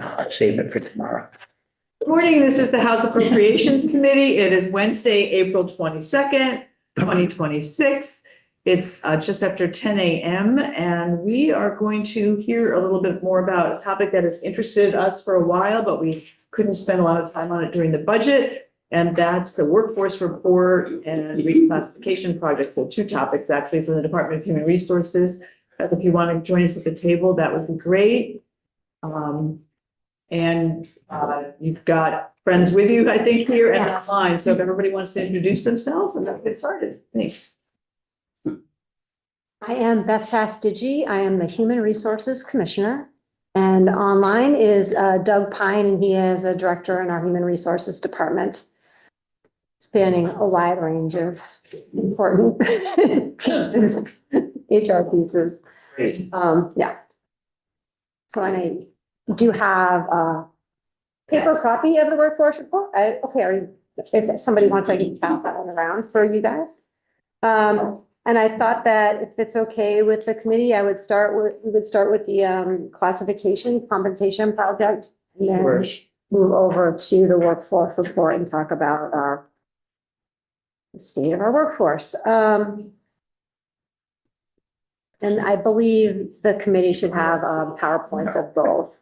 I'll save it for tomorrow. Good morning. This is the House Appropriations Committee. It is Wednesday, April 22nd, 2026. It's just after 10 a.m. and we are going to hear a little bit more about a topic that has interested us for a while, but we couldn't spend a lot of time on it during the budget. And that's the workforce report and reclassification project. Well, two topics actually. It's in the Department of Human Resources. If you want to join us at the table, that would be great. You've got friends with you, I think, here and online. So if everybody wants to introduce themselves and then get started, thanks. I am Beth Fastigi. I am the Human Resources Commissioner. And online is Doug Pine, and he is a director in our Human Resources Department, spanning a wide range of important pieces, HR pieces. Great. Yeah. So I do have a paper copy of the workforce report. If somebody wants, I can pass that one around for you guys. And I thought that if it's okay with the committee, we would start with the classification compensation project, and then move over to the workforce report and talk about the state of our workforce. And I believe the committee should have PowerPoints of both.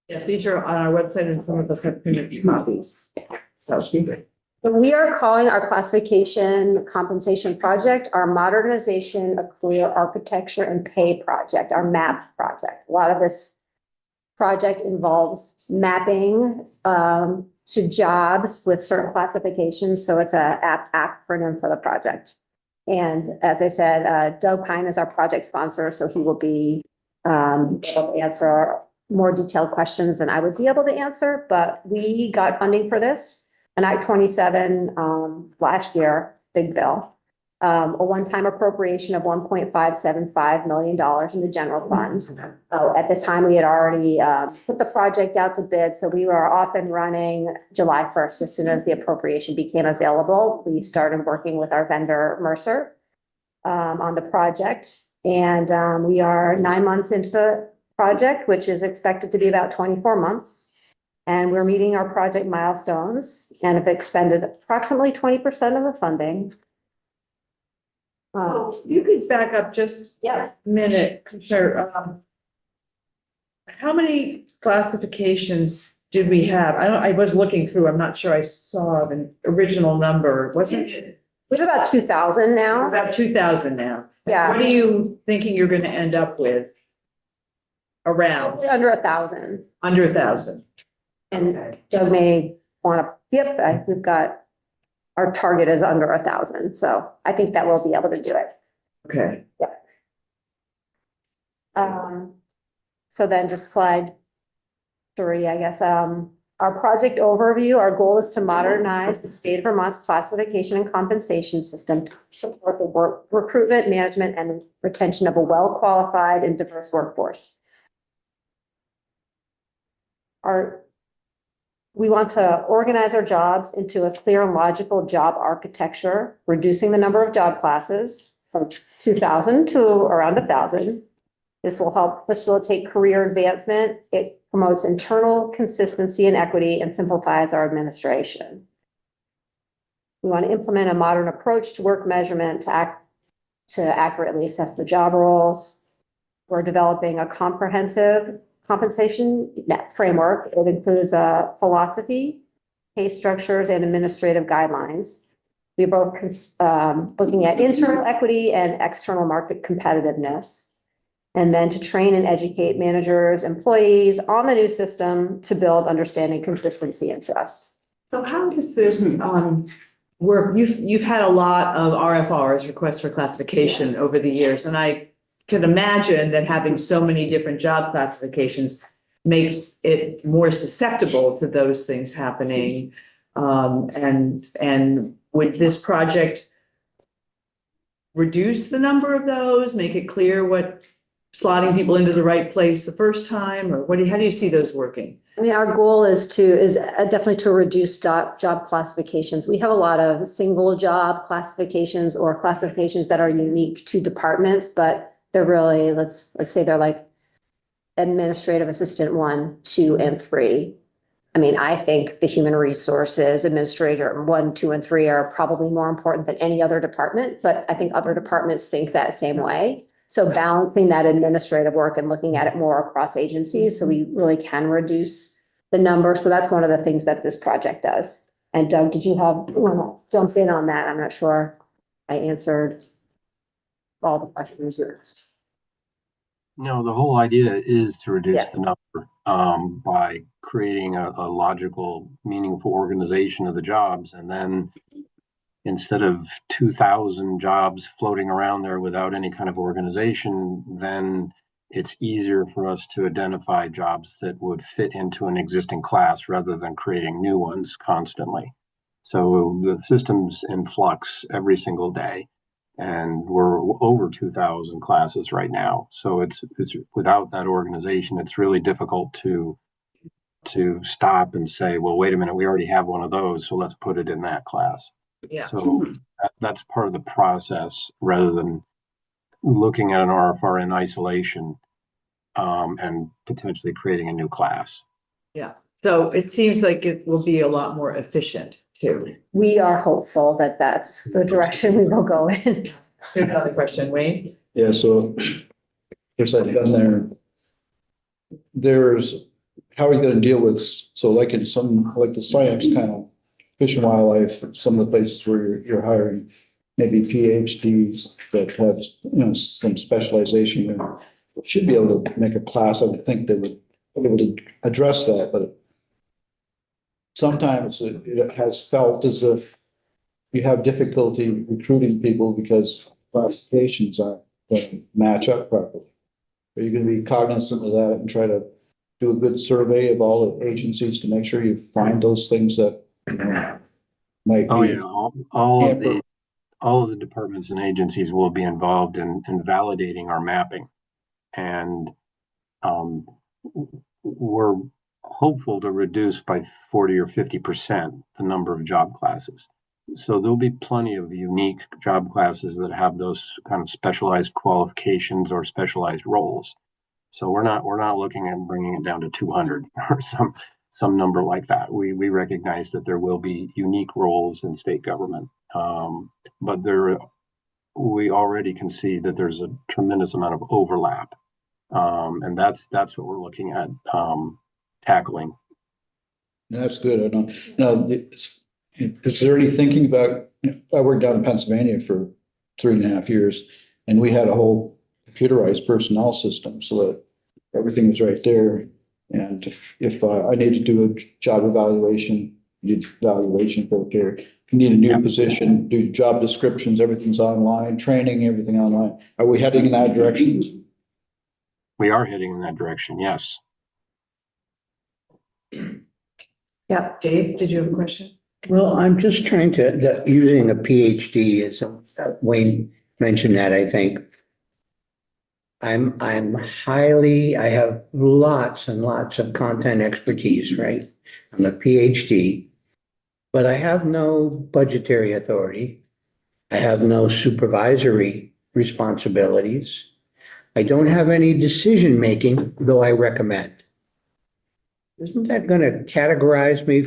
Yes, these are on our website and some of us have community copies. So We are calling our classification compensation project our Modernization of Career Architecture and Pay project, our MAP project. A lot of this project involves mapping to jobs with certain classifications. So it's an acronym for the project. And as I said, Doug Pine is our project sponsor, so he will be able to answer more detailed questions than I would be able to answer. But we got funding for this, an Act 27 last year, big bill, a one-time appropriation of $1.575 million in the general fund. At the time, we had already put the project out to bid, so we were off and running July 1st. As soon as the appropriation became available, we started working with our vendor, Mercer, on the project. And we are 9 months into the project, which is expected to be about 24 months. And we're meeting our project milestones and have expended approximately 20% of the funding. you could back up just a minute, Commissioner. How many classifications did we have? I was looking through, I'm not sure I saw the original number. Wasn't it? We have about 2,000 now. About 2,000 now. Yeah. What are you thinking you're going to end up with? Around? Under 1,000. Under 1,000. And Doug may want to, we've got, our target is under 1,000. So I think that we'll be able to do it. Okay. So then just slide 3, I guess. Our project overview, our goal is to modernize the state of Vermont's classification and compensation system to support the recruitment, management, and retention of a well-qualified and diverse workforce. We want to organize our jobs into a clear and logical job architecture, reducing the number of job classes from 2,000 to around 1,000. This will help facilitate career advancement. It promotes internal consistency and equity and simplifies our administration. We want to implement a modern approach to work measurement to accurately assess the job roles. We're developing a comprehensive compensation net framework. It includes a philosophy, pay structures, and administrative guidelines. We're both looking at internal equity and external market competitiveness. And then to train and educate managers, employees on the new system to build understanding, consistency, and trust. So how does this work? You've had a lot of RFRs, requests for classification, over the years, and I can imagine that having so many different job classifications makes it more susceptible to those things happening. And would this project reduce the number of those, make it clear what slotting people into the right place the first time, or how do you see those working? I mean, our goal is definitely to reduce job classifications. We have a lot of single job classifications or classifications that are unique to departments, but they're really, let's say they're like administrative assistant 1, 2, and 3. I mean, I think the human resources administrator 1, 2, and 3 are probably more important than any other department, but I think other departments think that same way. So balancing that administrative work and looking at it more across agencies, so we really can reduce the number. So that's one of the things that this project does. And Doug, did you want to jump in on that? I'm not sure I answered all the questions you asked. No, the whole idea is to reduce Yeah. the number by creating a logical, meaningful organization of the jobs. And then instead of 2,000 jobs floating around there without any kind of organization, then it's easier for us to identify jobs that would fit into an existing class rather than creating new ones constantly. So the system's in flux every single day. And we're over 2,000 classes right now. So it's without that organization, it's really difficult to stop and say, well, wait a minute, we already have one of those, so let's put it in that class. Yeah. So that's part of the process rather than looking at an RFR in isolation and potentially creating a new class. Yeah. So it seems like it will be a lot more efficient too. We are hopeful that that's the direction we will go in. Another question, Wayne? Yeah, so there's that done there's, how are you gonna deal with, so like in some, like the science kind of fish and wildlife, some of the places where you're hiring maybe PhDs that have, some specialization, and should be able to make a class. I would think they would be able to address that, but sometimes it has felt as if you have difficulty recruiting people because classifications aren't going to match up properly. Are you going to be cognizant of that and try to do a good survey of all the agencies to make sure you find those things that might Oh be? yeah, all of the departments and agencies will be involved in validating our mapping, and we're hopeful to reduce by 40 or 50% the number of job classes. So there'll be plenty of unique job classes that have those kind of specialized qualifications or specialized roles. So we're not looking at bringing it down to 200 or some number like that. We recognize that there will be unique roles in state government, but we already can see that there's a tremendous amount of overlap, and that's what we're looking at tackling. That's good. I don't know. Is there any thinking about, I worked down in Pennsylvania for 3.5 years, and we had a whole computerized personnel system so that everything was right there. And if I need to do a job evaluation, for there. If you need a new position, do job descriptions, everything's online, training, everything online. Are we heading in that direction? We are heading in that direction, yes. Yeah. Dave, did you have a question? Well, I'm just trying to, using a PhD is, Wayne mentioned that, I think. I have lots and lots of content expertise, right? I'm a PhD, but I have no budgetary authority. I have no supervisory responsibilities. I don't have any decision-making, though I recommend. Isn't that going to categorize me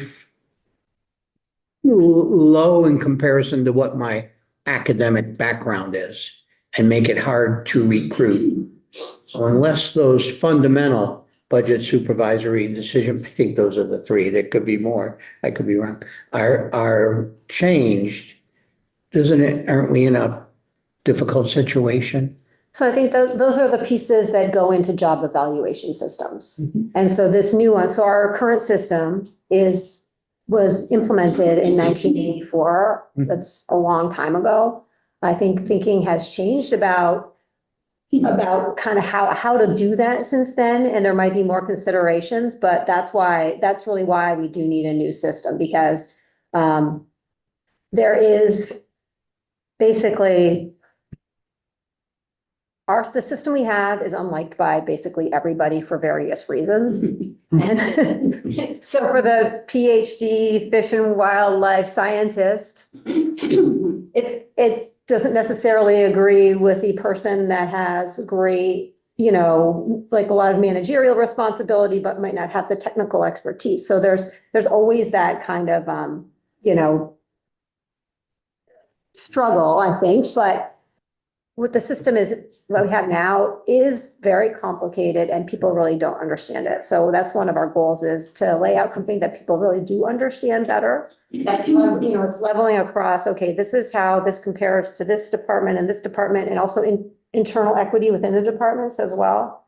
low in comparison to what my academic background is and make it hard to recruit? So unless those fundamental budget, supervisory, decision, I think those are the three, there could be more, I could be wrong, are changed, aren't we in a difficult situation? So I think those are the pieces that go into job evaluation systems. And so this new one, so our current system was implemented in 1984. That's a long time ago. I think thinking has changed about kind of how to do that since then. And there might be more considerations, but that's really why we do need a new system, because there is basically the system we have is unliked by basically everybody for various reasons. And so for the PhD fish and wildlife scientist, it doesn't necessarily agree with the person that has great, you know, like a lot of managerial responsibility, but might not have the technical expertise. So there's always that kind of, you know, struggle, I think, but what the system is, what we have now is very complicated and people really don't understand it. So that's one of our goals, is to lay out something that people really do understand better. That's, you know, it's leveling across, okay, this is how this compares to this department and also internal equity within the departments as well.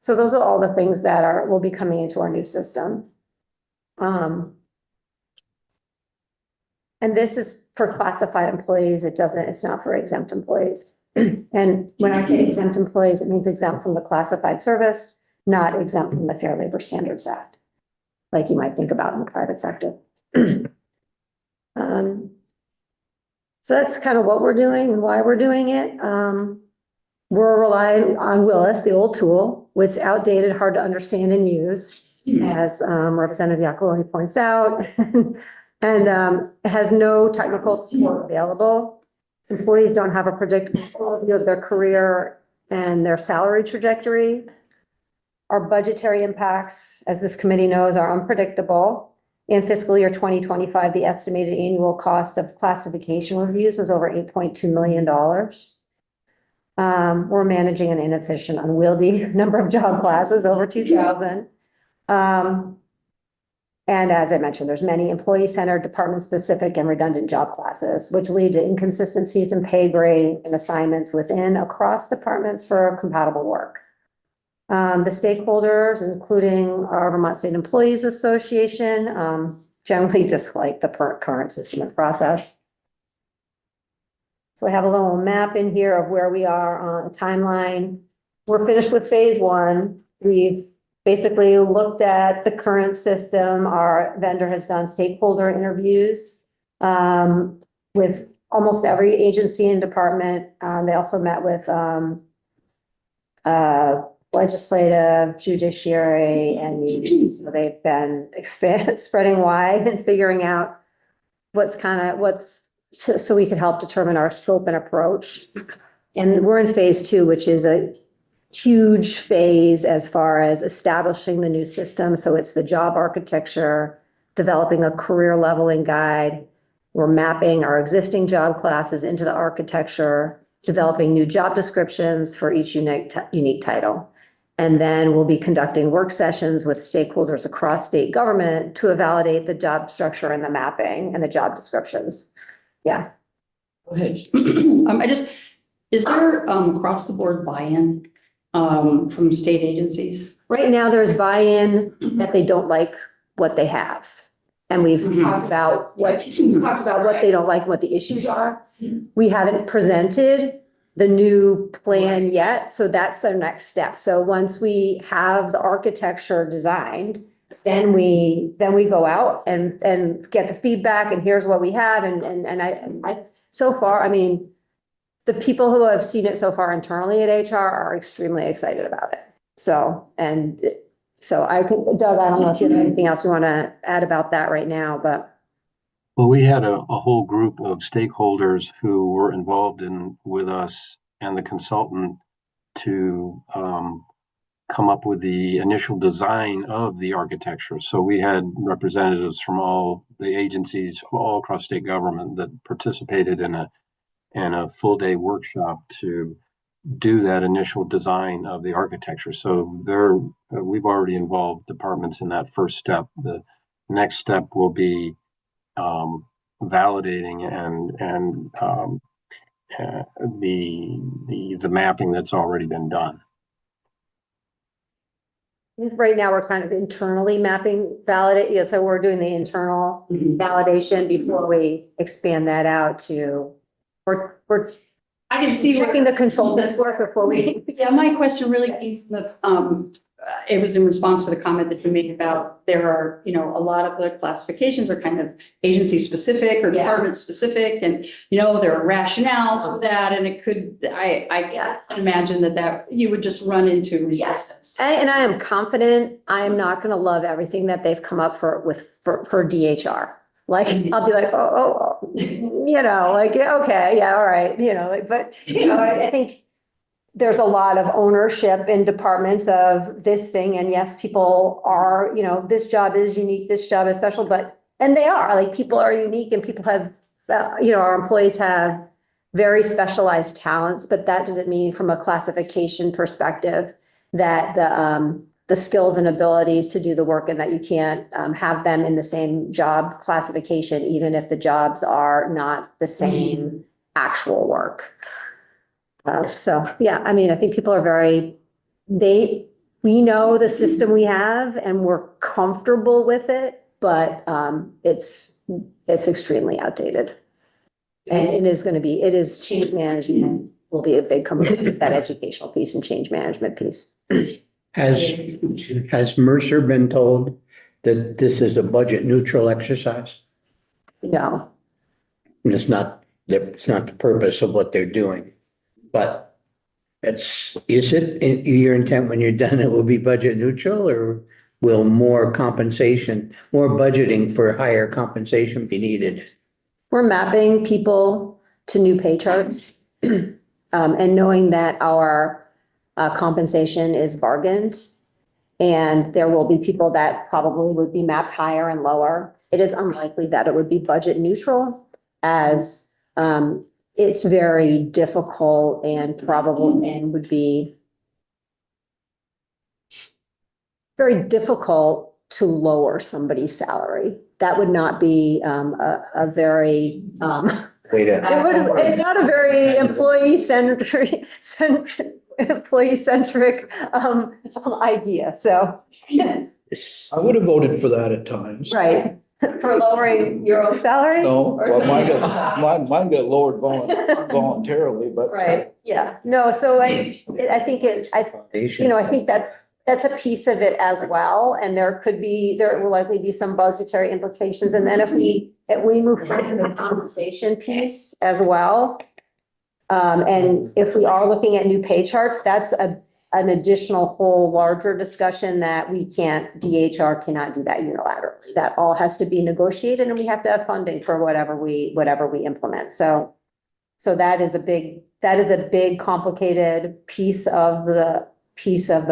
So those are all the things that will be coming into our new system. And this is for classified employees. It's not for exempt employees. And when I say exempt employees, it means exempt from the classified service, not exempt from the Fair Labor Standards Act, like you might think about in the private sector. So that's kind of what we're doing and why we're doing it. We're relying on Willis, the old tool, which is outdated, hard to understand and use, as Representative Yacooni points out. And it has no technical support available. Employees don't have a predictable overview of their career and their salary trajectory. Our budgetary impacts, as this committee knows, are unpredictable. In fiscal year 2025, the estimated annual cost of classification reviews was over $8.2 million. We're managing an inefficient, unwieldy number of job classes, over 2,000. And as I mentioned, there's many employee-centered, department-specific, and redundant job classes, which lead to inconsistencies in pay grade and assignments across departments for compatible work. The stakeholders, including our Vermont State Employees Association, generally dislike the current system and process. So I have a little map in here of where we are on a timeline. We're finished with phase one. We've basically looked at the current system. Our vendor has done stakeholder interviews with almost every agency and department. They also met with legislative, judiciary, and unions. So they've been spreading wide and figuring out so we can help determine our scope and approach. And we're in phase two, which is a huge phase as far as establishing the new system. So it's the job architecture, developing a career leveling guide. We're mapping our existing job classes into the architecture, developing new job descriptions for each unique title. And then we'll be conducting work sessions with stakeholders across state government to validate the job structure and the mapping and the job descriptions. Yeah. Go ahead. Is there across the board buy-in from state agencies? Right now, there's buy-in that they don't like what they have. And we've talked about what they don't like, what the issues are. We haven't presented the new plan yet, so that's our next step. So once we have the architecture designed, then we go out and get the feedback, and here's what we have. And I so far, I mean, the people who have seen it so far internally at HR are extremely excited about it. So I think, Doug, I don't know if you have anything else you want to add about that right now, but. Well, we had a whole group of stakeholders who were involved with us and the consultant to come up with the initial design of the architecture. So we had representatives from all the agencies all across state government that participated in a full day workshop to do that initial design of the architecture. So we've already involved departments in that first step. The next step will be validating and the mapping that's already been done. Right now, we're kind of internally validate. Yeah, so we're doing the internal validation before we expand that out to. I can see checking the consultants work before we. Yeah, my question really came from it was in response to the comment that you made about there are, a lot of the classifications are kind of agency specific or department specific, and there are rationales for that, and it could I can imagine that you would just run into resistance. And I am confident I am not going to love everything that they've come up for DHR. Like, I'll be like, okay, yeah, all right, but I think there's a lot of ownership in departments of this thing. And yes, people are, this job is unique, this job is special, and they are, like, people are unique and people have, our employees have very specialized talents, but that doesn't mean from a classification perspective that the skills and abilities to do the work and that you can't have them in the same job classification, even if the jobs are not the same actual work. So, yeah, I mean, I think people are we know the system we have and we're comfortable with it, but it's extremely outdated. And it is change management will be a big component, that educational piece and change management piece. Has Mercer been told that this is a budget neutral exercise? No, And it's not the purpose of what they're doing, but is it in your intent when you're done, it will be budget neutral, or will more budgeting for higher compensation be needed? we're mapping people to new pay charts. And knowing that our compensation is bargained, and there will be people that probably would be mapped higher and lower. It is unlikely that it would be budget neutral, as it's very difficult and probably and would be very difficult to lower somebody's salary. That would not be a very it's not a very employee-centric idea, so. I would have voted for that at times. Right, for lowering your own salary? No, Or well, something? mine got lowered voluntarily, but. Right, yeah, no, so I think I think that's a piece of it as well, and there will likely be some budgetary implications, and then if we move forward to the compensation piece as well. And if we are looking at new pay charts, that's an additional whole larger discussion that DHR cannot do that unilaterally. That all has to be negotiated, and we have to have funding for whatever we implement. So that is a big complicated piece of the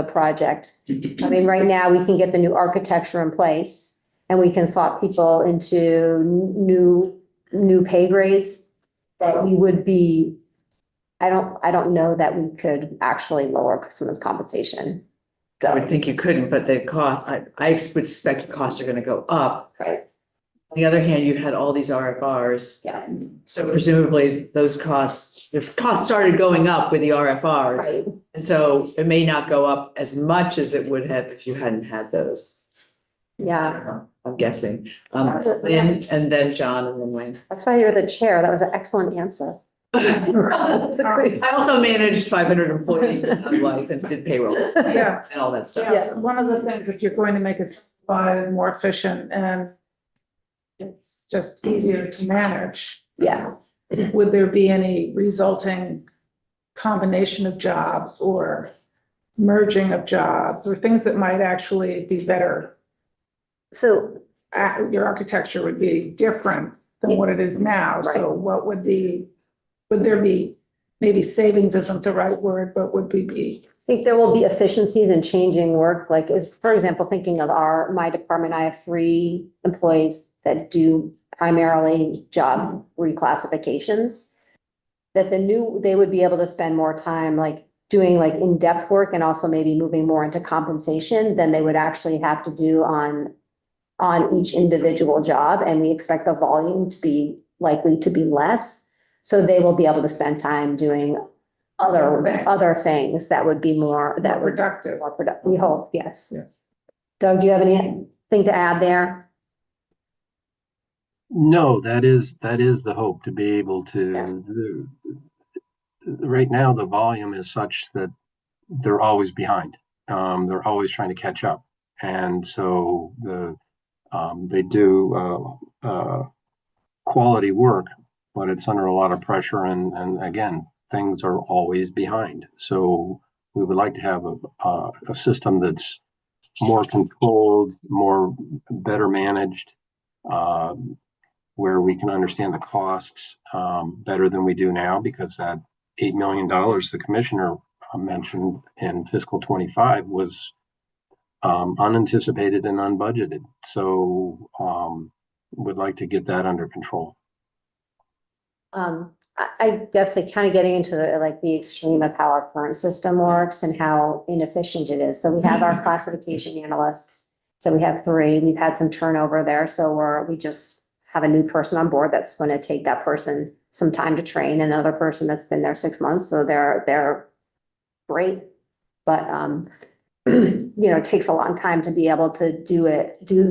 project. I mean, right now we can get the new architecture in place and we can slot people into new pay grades. But we would be, I don't know that we could actually lower someone's compensation. I would think you couldn't, but the cost, I would expect the costs are gonna go up. Right. On the other hand, you've had all these RFRs. Yeah. So presumably those costs, the costs started going up with the RFRs. Right. And so it may not go up as much as it would have if you hadn't had those. Yeah, I'm guessing. Lynn, and then John, and then Wayne. that's why you're the chair. That was an excellent answer. I also managed 500 employees in my life and did payroll. Yeah. And all that stuff. Yeah, one of the things, if you're going to make it simplified and more efficient and it's just easier to manage, Yeah, would there be any resulting combination of jobs or merging of jobs or things that might actually be better? so Your architecture would be different than what it is now. So what would there be, maybe savings isn't the right word, but would be? I think there will be efficiencies in changing work, like for example, thinking of my department, I have 3 employees that do primarily job reclassifications. That they would be able to spend more time like doing like in-depth work and also maybe moving more into compensation than they would actually have to do on each individual job. And we expect the volume to be likely to be less. So they will be able to spend time doing other things that would be more Productive. more productive, we hope, yes. Yeah. Doug, do you have anything to add there? No, that is the hope, to be able to, right now, the volume is such that they're always behind. They're always trying to catch up. And so they do quality work, but it's under a lot of pressure. And again, things are always behind. So we would like to have a system that's more controlled, better managed, where we can understand the costs better than we do now, because that $8 million the commissioner mentioned in fiscal 25 was unanticipated and unbudgeted. So would like to get that under control. I guess like kind of getting into the extreme of how our current system works and how inefficient it is. So we have our classification analysts. So we have 3. We've had some turnover there. So we just have a new person on board that's going to take that person some time to train, another person that's been there 6 months. So they're great. But it takes a long time to be able to do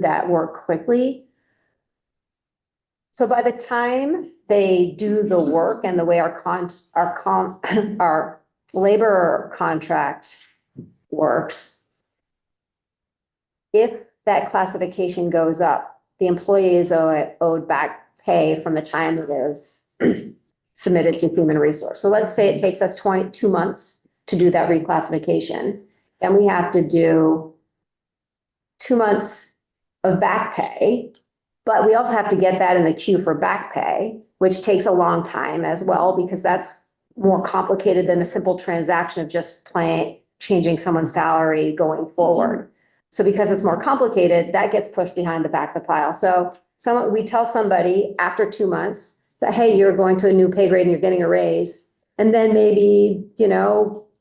that work quickly. So by the time they do the work and the way our labor contract works, if that classification goes up, the employee is owed back pay from the time it is submitted to human resource. So let's say it takes us 22 months to do that reclassification. Then we have to do 2 months of back pay, but we also have to get that in the queue for back pay, which takes a long time as well, because that's more complicated than a simple transaction of just changing someone's salary going forward. So because it's more complicated, that gets pushed behind the back of the pile. So we tell somebody after 2 months that, hey, you're going to a new pay grade and you're getting a raise. And then maybe,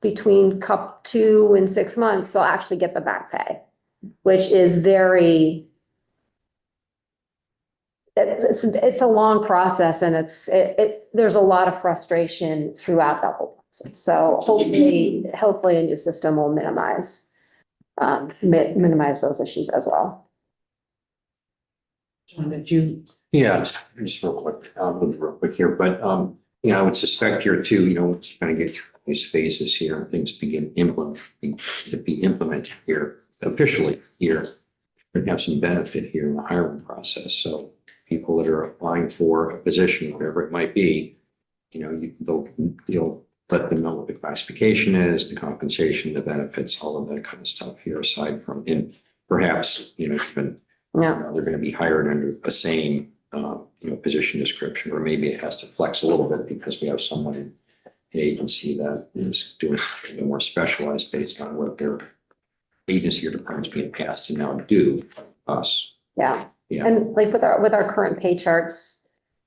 between cup 2 and 6 months, they'll actually get the back pay, which is it's a long process, and there's a lot of frustration throughout that whole process. So hopefully a new system will minimize those issues as well. John, did you? Yeah, just real quick here, but, I would suspect here too, once you kind of get through these phases here and things begin to be implemented here officially here, we're gonna have some benefit here in the hiring process. So people that are applying for a position, whatever it might be, you'll let them know what the classification is, the compensation, the benefits, all of that kind of stuff here, aside from, and perhaps, even they're going to be hired under the same, position description, or maybe it has to flex a little bit because we have someone in the agency that is doing something more specialized based on what their agency or department's being passed to now do us. Yeah. Yeah. And like with our current pay charts,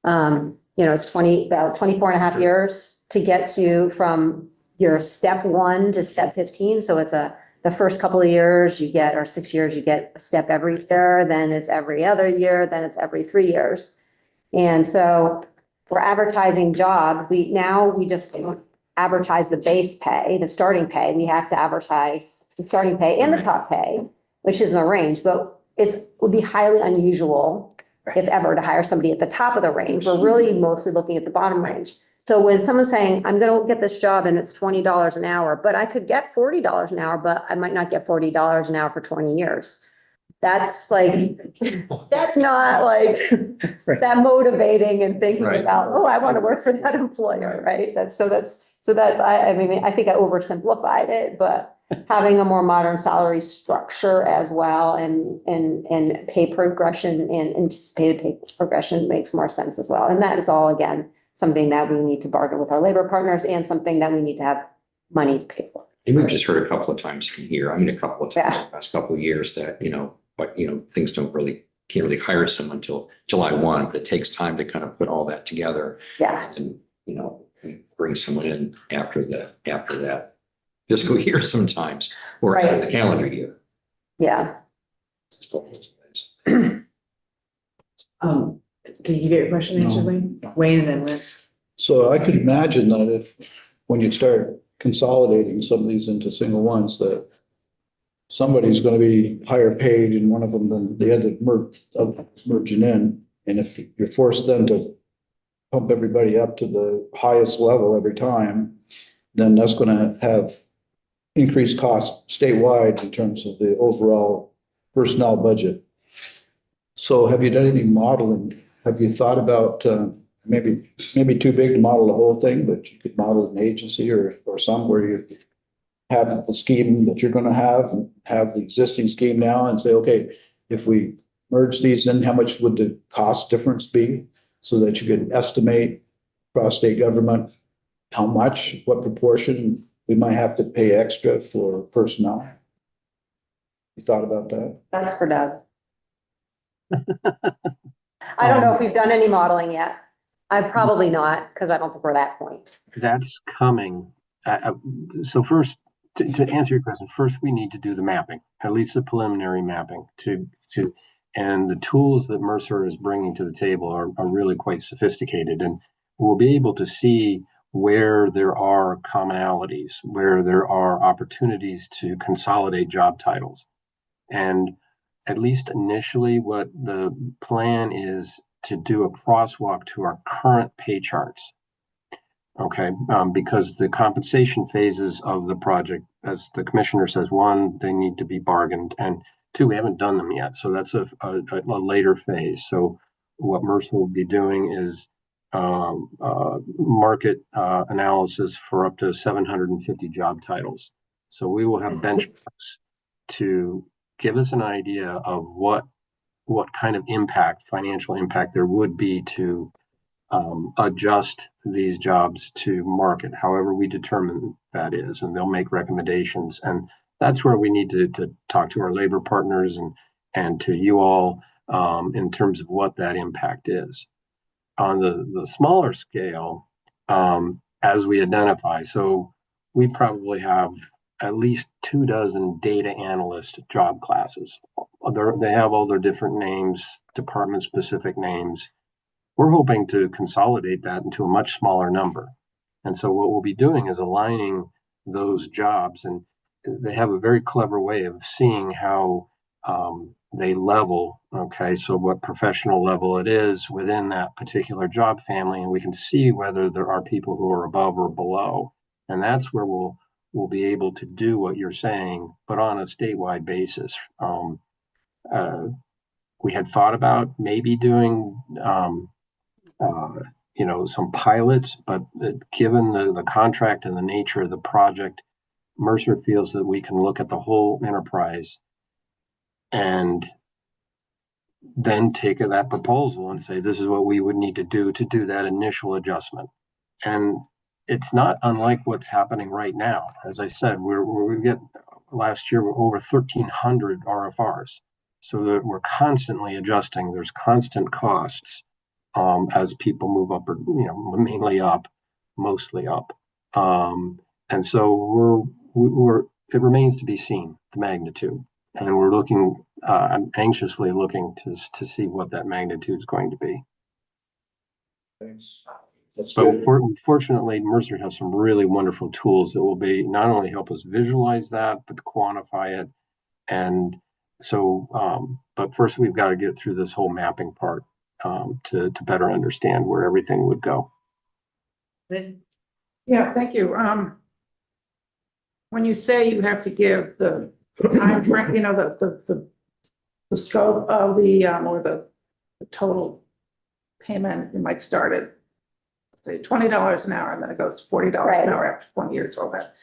it's about 24 and a half years to get from your step 1 to step 15. So it's the first couple of years you get, or 6 years, you get a step every year, then it's every other year, then it's every 3 years. And so for advertising jobs, we just advertise the base pay, the starting pay. We have to advertise the starting pay and the top pay, which is in the range, but would be highly unusual, if ever, to hire somebody at the top of the range. We're really mostly looking at the bottom range. So when someone's saying, I'm going to get this job and it's $20 an hour, but I could get $40 an hour, but I might not get $40 an hour for 20 years. That's not like that motivating and thinking about, I want to work for that employer, right? I think I oversimplified it, but having a more modern salary structure as well, and pay progression and anticipated pay progression makes more sense as well. And that is all, again, something that we need to bargain with our labor partners, and something that we need to have money to pay for. And we've just heard a couple of times from here, a couple of times in the past couple of years that, things can't really hire someone until July 1, but it takes time to kind of put all that together. Yeah. And, bring someone in after that fiscal year sometimes, or Right. the calendar year. Yeah. Did you get your question answered, Wayne? Wayne and then Liz. So I could imagine that when you start consolidating some of these into single ones, that somebody's going to be higher paid in one of them than the other merging in. And if you're forced then to pump everybody up to the highest level every time, then that's going to have increased costs statewide in terms of the overall personnel budget. So have you done any modeling? Have you thought about maybe too big to model the whole thing, but you could model an agency or some where you have the scheme that you're going to have the existing scheme now, and say, okay, if we merge these in, how much would the cost difference be, so that you could estimate across state government how much, what proportion, we might have to pay extra for personnel. You thought about that? That's for Doug. I don't know if we've done any modeling yet. I probably not, because I don't think we're that point. That's coming. So first, to answer your question, first we need to do the mapping, at least the preliminary mapping and the tools that Mercer is bringing to the table are really quite sophisticated, and we'll be able to see where there are commonalities, where there are opportunities to consolidate job titles. And at least initially, what the plan is to do a crosswalk to our current pay charts. Okay, because the compensation phases of the project, as the commissioner says, one, they need to be bargained, and two, we haven't done them yet. So that's a later phase. So what Mercer will be doing is market analysis for up to 750 job titles. So we will have benchmarks to give us an idea of what kind of impact, financial impact there would be to adjust these jobs to market, however we determine that is, and they'll make recommendations. And that's where we need to talk to our labor partners and to you all in terms of what that impact is. On the smaller scale, as we identify, so we probably have at least 24 data analyst job classes. They have all their different names, department-specific names. We're hoping to consolidate that into a much smaller number. And so what we'll be doing is aligning those jobs, and they have a very clever way of seeing how they level. Okay, so what professional level it is within that particular job family, and we can see whether there are people who are above or below. And that's where we'll be able to do what you're saying, but on a statewide basis. We had thought about maybe doing some pilots, but given the contract and the nature of the project, Mercer feels that we can look at the whole enterprise and then take that proposal and say, this is what we would need to do that initial adjustment. And it's not unlike what's happening right now. As I said, we get last year over 1,300 RFRs. So that we're constantly adjusting. There's constant costs as people move up, or mainly up, mostly up, and so it remains to be seen the magnitude, and we're looking, I'm anxiously looking to see what that magnitude is going to be. Thanks. That's But good. fortunately, Mercer has some really wonderful tools that will be not only help us visualize that, but quantify it, and so. But first, we've got to get through this whole mapping part. To better understand where everything would go. Yeah, thank you. When you say you have to give the time frame, the scope of or the total payment, you might start at, say, $20 an hour, and then it goes to $40 an hour after 20 years, all that.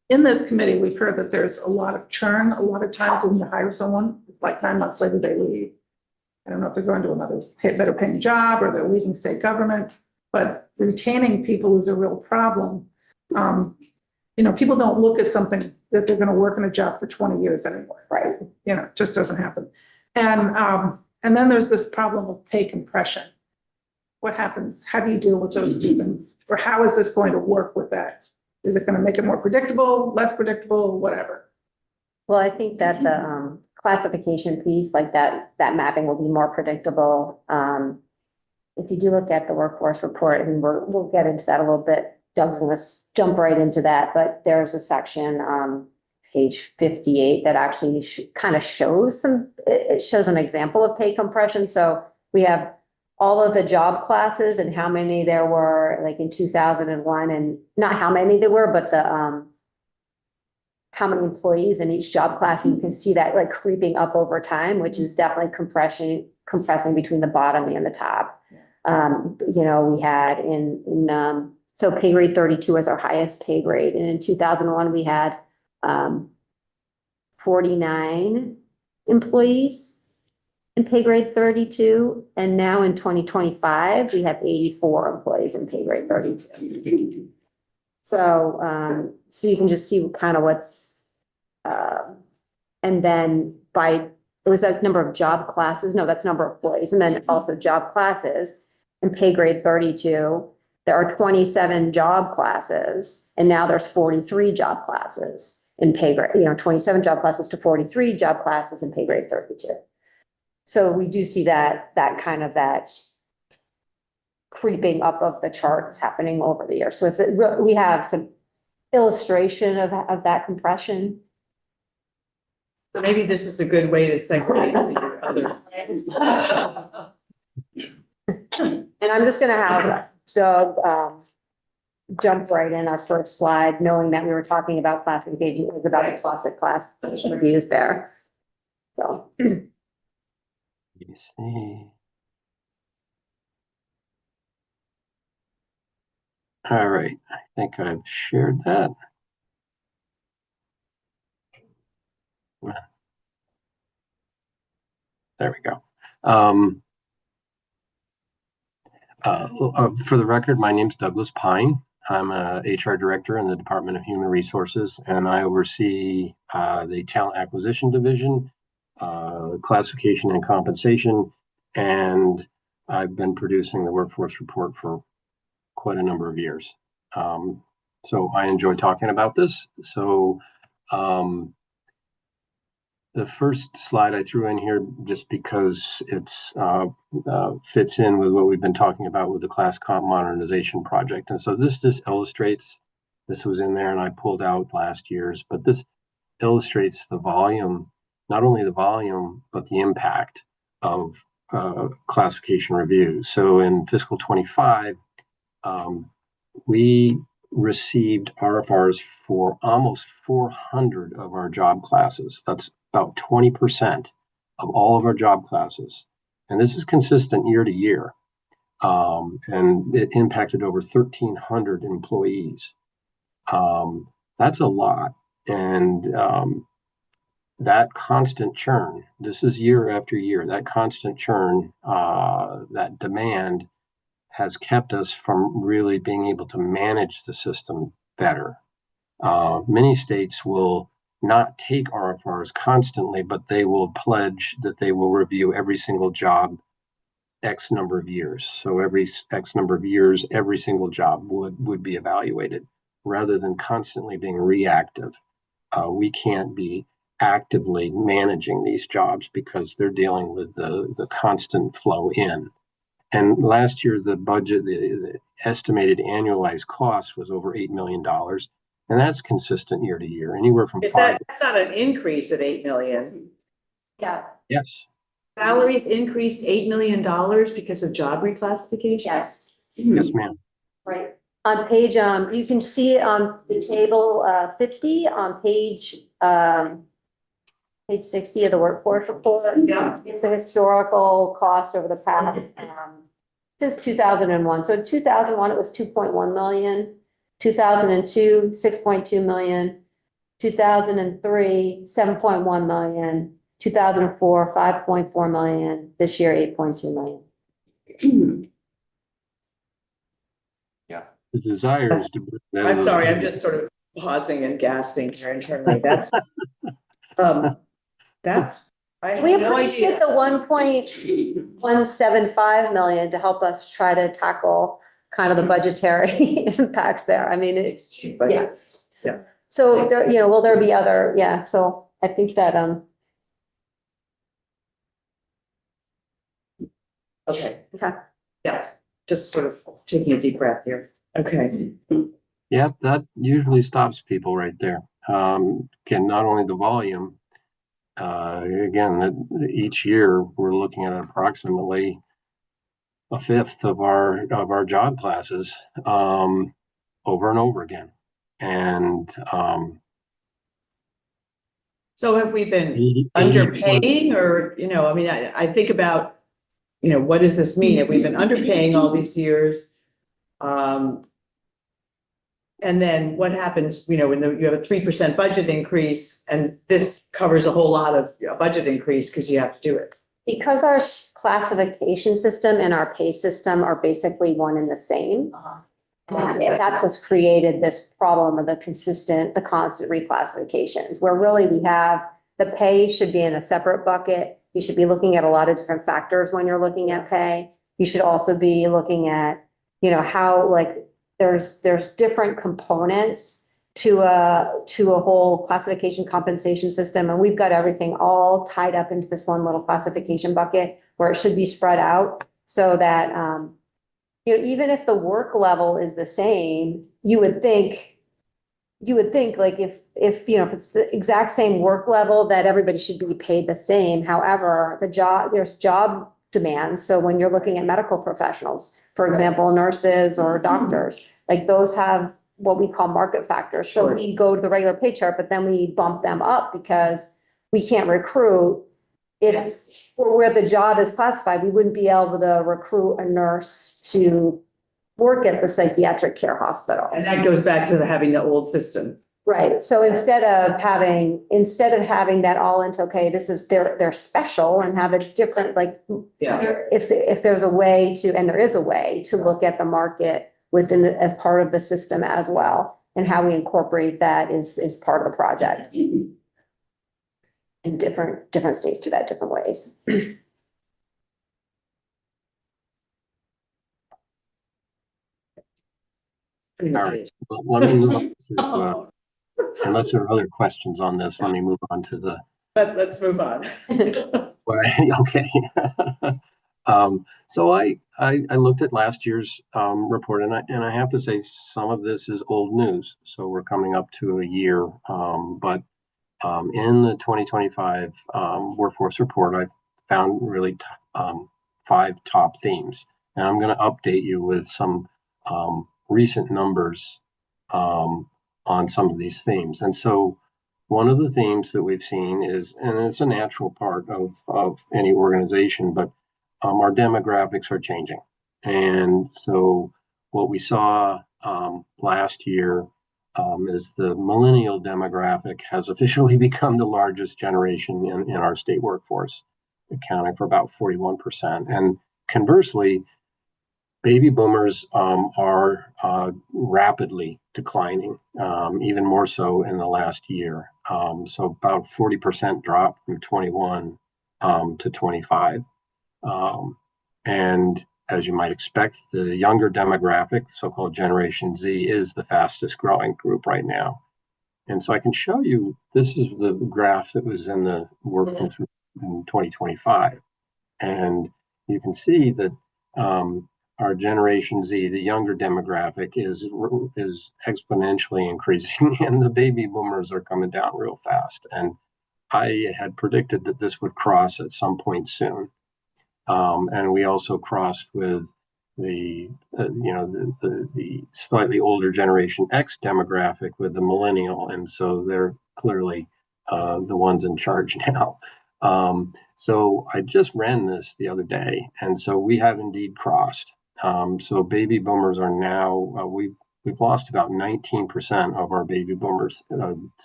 In this committee, we've heard that there's a lot of churn. A lot of times when you hire someone, like 9 months later, they leave. I don't know if they're going to another better paying job or they're leaving state government, but retaining people is a real problem. People don't look at something that they're going to work in a job for 20 years anymore, right? It just doesn't happen. And then there's this problem of pay compression. What happens? How do you deal with those two things? Or how is this going to work with that? Is it going to make it more predictable, less predictable, whatever? Well, I think that the classification piece, like that mapping will be more predictable. If you do look at the workforce report, and we'll get into that a little bit, Doug's going to jump right into that, but there's a section, page 58, that actually kind of shows it shows an example of pay compression. So we have all of the job classes and how many there were, like in 2001, and not how many there were, but how many employees in each job class. And you can see that like creeping up over time, which is definitely compressing between the bottom and the top. We had so pay grade 32 was our highest pay grade. And in 2001, we had 49 employees in pay grade 32. And now in 2025, we have 84 employees in pay grade 32. So you can just see kind of what's, and then it was that number of job classes. No, that's number of employees. And then also job classes in pay grade 32. There are 27 job classes and now there's 43 job classes in pay grade, 27 job classes to 43 job classes in pay grade 32. So we do see that kind of that creeping up of the charts happening over the year. So we have some illustration of that compression. So maybe this is a good way to segue into your other. And I'm just gonna have Doug jump right in our first slide, knowing that we were talking about classification, it was about the classic class reviews there. So. Let me see. All right, I think I've shared that. There we go. For the record, my name's Douglas Pine. I'm a HR director in the Department of Human Resources, and I oversee the talent acquisition division, classification and compensation, and I've been producing the workforce report for quite a number of years. So I enjoy talking about this. So the first slide I threw in here just because it's fits in with what we've been talking about with the class comp modernization project. And so this just illustrates, this was in there and I pulled out last year's, but this illustrates the volume, not only the volume, but the impact of classification reviews. So in fiscal 25, we received RFRs for almost 400 of our job classes. That's about 20% of all of our job classes. And this is consistent year to year. And it impacted over 1,300 employees. That's a lot. And that constant churn, this is year after year, that constant churn, that demand has kept us from really being able to manage the system better. Many states will not take RFRs constantly, but they will pledge that they will review every single job X number of years. So every X number of years, every single job would be evaluated rather than constantly being reactive. We can't be actively managing these jobs because they're dealing with the constant flow in. And last year, the budget, the estimated annualized cost was over $8 million. And that's consistent year to year, anywhere from That's not an increase of 8 million. Yeah. Yes. Salaries increased $8 million because of job reclassification? Yes. Yes, ma'am. Right. On page, you can see it on the table 50 on page 60 of the workforce report. Yeah. It's the historical cost over the past since 2001. So 2001, it was 2.1 million. 2002, 6.2 million. 2003, 7.1 million. 2004, 5.4 million. This year, 8.2 million. The desire is to. I'm sorry, I'm just sort of pausing and gasping here internally. That's, I We have no appreciate idea. the 1.175 million to help us try to tackle kind of the budgetary impacts there. I mean, it's, yeah. Yeah. So there, will there be other, yeah, so I think that, Okay, okay. yeah, just sort of taking a deep breath here. Okay. Yeah, that usually stops people right there. Again, not only the volume, again, each year we're looking at approximately a fifth of our job classes over and over again. And So have we been 80 underpaying or, I mean, I think about, what does this mean? Have we been underpaying all these years? And then what happens, when you have a 3% budget increase and this covers a whole lot of budget increase because you have to do it. Because our classification system and our pay system are basically one and the same. And that's what's created this problem of the constant reclassifications, where really we have the pay should be in a separate bucket. You should be looking at a lot of different factors when you're looking at pay. You should also be looking at, how like there's different components to a whole classification compensation system. And we've got everything all tied up into this one little classification bucket where it should be spread out so that, even if the work level is the same, you would think like if it's the exact same work level that everybody should be paid the same. However, there's job demands. So when you're looking at medical professionals, for example, nurses or doctors, like those have what we call market factors. So we go to the regular pay chart, but then we bump them up because we can't recruit. If where the job is classified, we wouldn't be able to recruit a nurse to work at the psychiatric care hospital. And that goes back to having the old system. Right. So instead of having that all into, okay, this is they're special and have a different, like, if there's a way to, and there is a way to look at the market within as part of the system as well, and how we incorporate that is part of the project. And different states do that different ways. All right, well, let me move on to, unless there are other questions on this, let me move on to the. Let's move on. Okay. So I looked at last year's report, and I have to say some of this is old news. So we're coming up to a year, but in the 2025 workforce report, I found really 5 top themes, and I'm going to update you with some recent numbers on some of these themes. And so one of the themes that we've seen is, and it's a natural part of any organization, but our demographics are changing. And so what we saw last year is the millennial demographic has officially become the largest generation in our state workforce, accounting for about 41%. And conversely, baby boomers are rapidly declining, even more so in the last year. So about 40% drop from 21 to 25. And as you might expect, the younger demographic, so-called Generation Z, is the fastest growing group right now. And so I can show you, this is the graph that was in the workforce in 2025. And you can see that our Generation Z, the younger demographic, is exponentially increasing, and the baby boomers are coming down real fast. And I had predicted that this would cross at some point soon. And we also crossed with the slightly older Generation X demographic with the millennial, and so they're clearly the ones in charge now. So I just ran this the other day, and so we have indeed crossed. So baby boomers are now we've lost about 19% of our baby boomers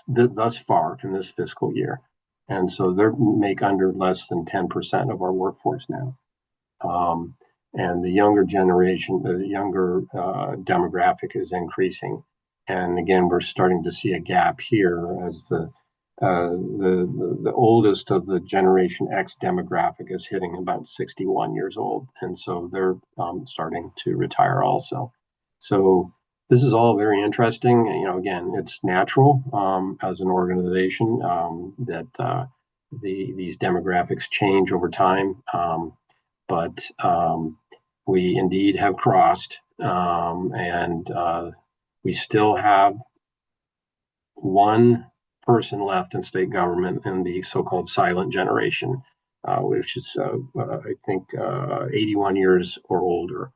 thus far in this fiscal year. And so they make under less than 10% of our workforce now. And the younger generation, the younger demographic is increasing. And again, we're starting to see a gap here as the oldest of the Generation X demographic is hitting about 61 years old. And so they're starting to retire also. So this is all very interesting. Again, it's natural as an organization that these demographics change over time. But we indeed have crossed, and we still have one person left in state government in the so-called silent generation, which is, I think, 81 years or older.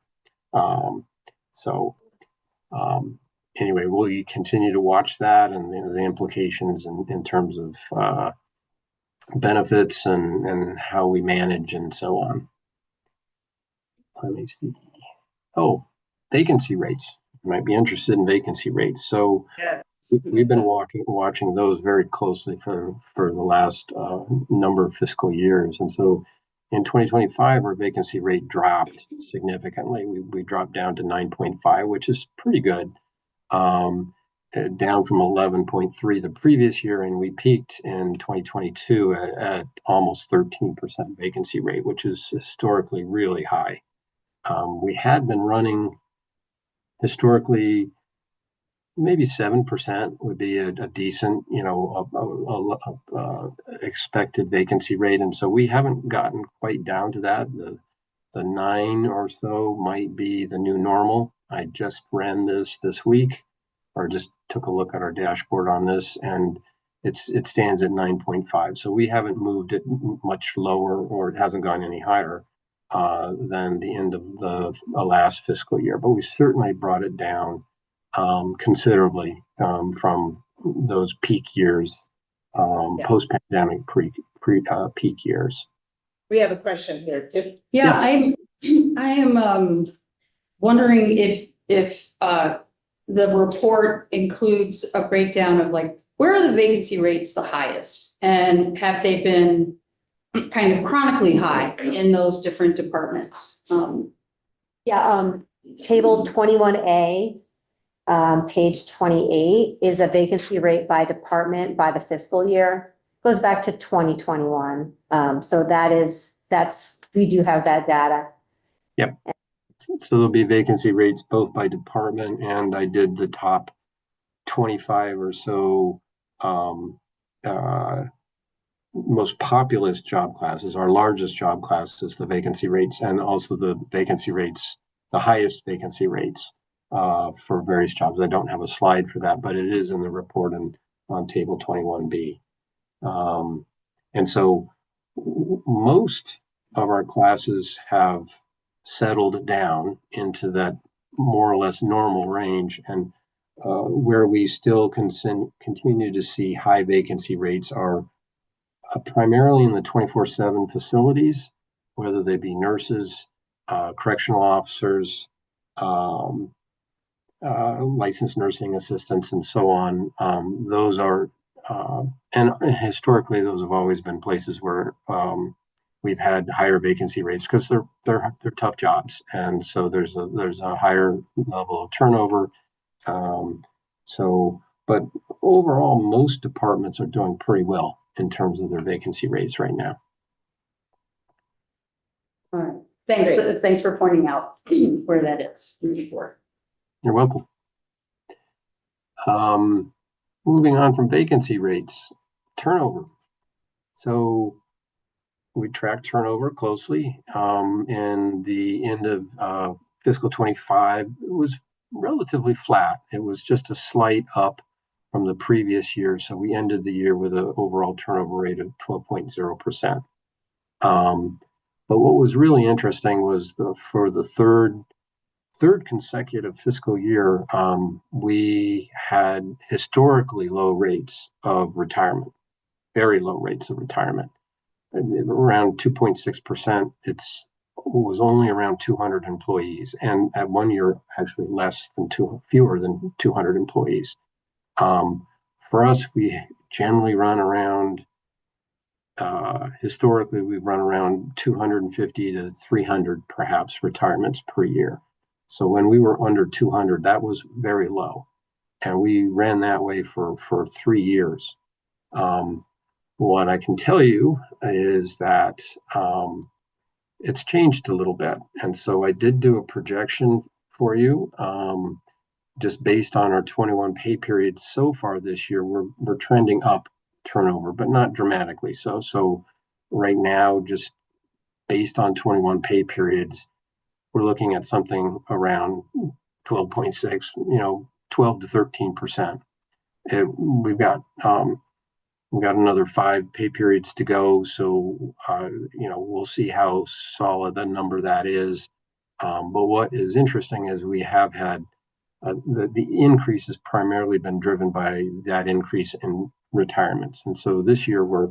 Anyway, we'll continue to watch that and the implications in terms of benefits and how we manage and so on. Let me see. Oh, vacancy rates. You might be interested in vacancy rates. So we've been watching those very closely for the last number of fiscal years. And so In 2025, our vacancy rate dropped significantly. We dropped down to 9.5, which is pretty good. Down from 11.3 the previous year, and we peaked in 2022 at almost 13% vacancy rate, which is historically really high. We had been running historically, maybe 7% would be a decent, expected vacancy rate, and so we haven't gotten quite down to that. The 9 or so might be the new normal. I just ran this week, or just took a look at our dashboard on this, and it stands at 9.5. So we haven't moved it much lower, or it hasn't gone any higher than the end of the last fiscal year. But we certainly brought it down considerably from those peak years, post-pandemic peak years. We have a question here too. Yeah, Yes. I am wondering if the report includes a breakdown of like, where are the vacancy rates the highest? And have they been kind of chronically high in those different departments? Table 21A, page 28 is a vacancy rate by department by the fiscal year. Goes back to 2021. So we do have that data. Yep. So there'll be vacancy rates both by department, and I did the top 25 or so most populous job classes. Our largest job class is the vacancy rates, and also the vacancy rates, the highest vacancy rates for various jobs. I don't have a slide for that, but it is in the report on table 21B. And so most of our classes have settled down into that more or less normal range, and where we still continue to see high vacancy rates are primarily in the 24/7 facilities, whether they be nurses, correctional officers, licensed nursing assistants, and so on. Those are, and historically, those have always been places where we've had higher vacancy rates because they're tough jobs, and so there's a higher level of turnover. But overall, most departments are doing pretty well in terms of their vacancy rates right now. All right. Thanks for pointing out where that is in the report. You're welcome. Moving on from vacancy rates, turnover. So we track turnover closely. And the end of fiscal 25, it was relatively flat. It was just a slight up from the previous year. So we ended the year with an overall turnover rate of 12.0%. But what was really interesting was for the third consecutive fiscal year, we had historically low rates of retirement, very low rates of retirement, around 2.6%. It was only around 200 employees, and at one year, actually fewer than 200 employees. For us, we generally run around, historically, we've run around 250 to 300 perhaps retirements per year. So when we were under 200, that was very low. And we ran that way for 3 years. What I can tell you is that it's changed a little bit. And so I did do a projection for you, just based on our 21 pay periods so far this year. We're trending up turnover, but not dramatically. So right now, just based on 21 pay periods, we're looking at something around 12.6, 12 to 13%. We've got another 5 pay periods to go, so we'll see how solid the number that is. But what is interesting is we have had the increase has primarily been driven by that increase in retirements, and so this year we're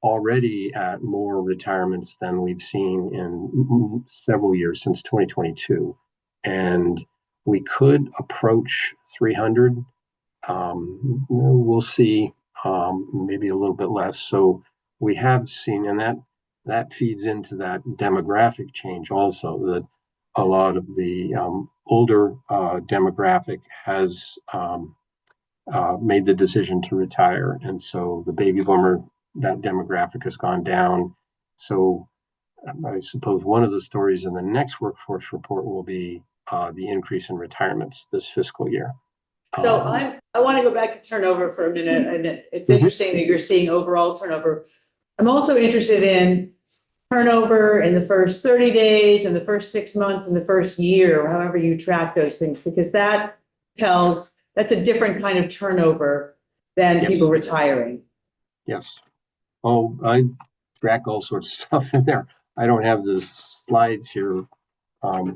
already at more retirements than we've seen in several years since 2022, and we could approach 300. We'll see, maybe a little bit less. So we have seen, and that feeds into that demographic change also, that a lot of the older demographic has made the decision to retire. And so the baby boomer, that demographic has gone down. So I suppose one of the stories in the next workforce report will be the increase in retirements this fiscal year. So I want to go back to turnover for a minute, and it's interesting that you're seeing overall turnover. I'm also interested in turnover in the first 30 days, in the first 6 months, in the first year, however you track those things, because that's a different kind of turnover than Yes. people retiring. Yes. Oh, I track all sorts of stuff in there. I don't have the slides here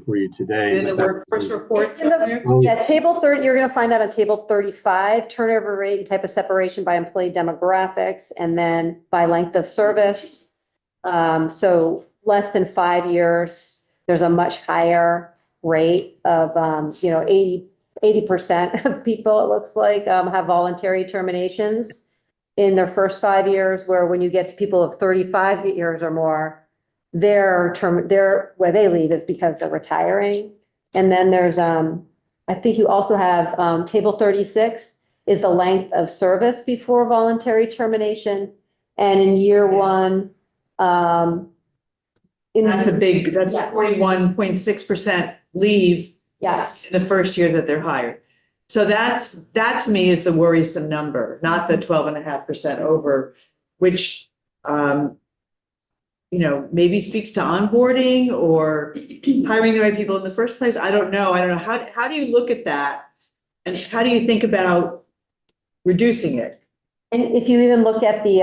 for you today. In the workforce reports. Yeah, table 30, you're going to find that on table 35, turnover rate and type of separation by employee demographics, and then by length of service. So less than 5 years, there's a much higher rate of, 80% of people, it looks like, have voluntary terminations in their first 5 years, where when you get to people of 35 years or more, where they leave is because they're retiring. And then there's, I think you also have, table 36 is the length of service before voluntary termination. And in year one, That's Yeah. 41.6% leave yes, in the first year that they're hired. So that to me is the worrisome number, not the 12.5% over, which, maybe speaks to onboarding or hiring the right people in the first place. I don't know. How do you look at that? And how do you think about reducing it? and if you even look at the,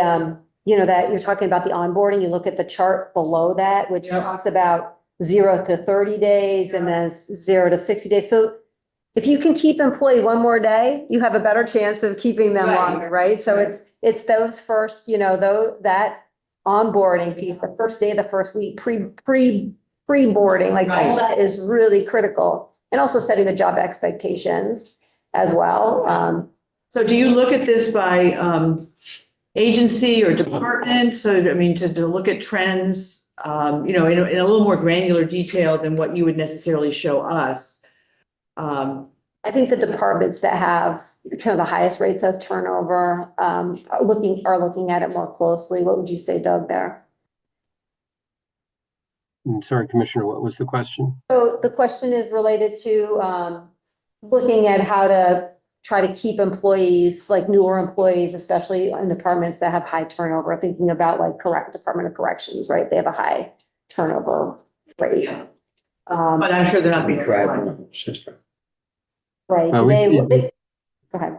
that you're talking about the onboarding, you look at the chart below that, which Yep. talks about 0 to 30 days and then 0 to 60 days. So if you can keep employee one more day, you have a better chance of keeping them Right. longer, right? So Right. it's those first, that onboarding piece, the first day, the first week, pre-boarding, like all Right. that is really critical. And also setting the job expectations as well. So do you look at this by agency or department? So, I mean, to look at trends, in a little more granular detail than what you would necessarily show us. I think the departments that have kind of the highest rates of turnover, are looking at it more closely. What would you say, Doug, there? Sorry, Commissioner, what was the question? So the question is related to, looking at how to try to keep employees, like newer employees, especially in departments that have high turnover, thinking about like Department of Corrections, right? They have a high turnover rate. But I'm sure they're not being Driving right. the system. Right, Well, do we they, see- go ahead.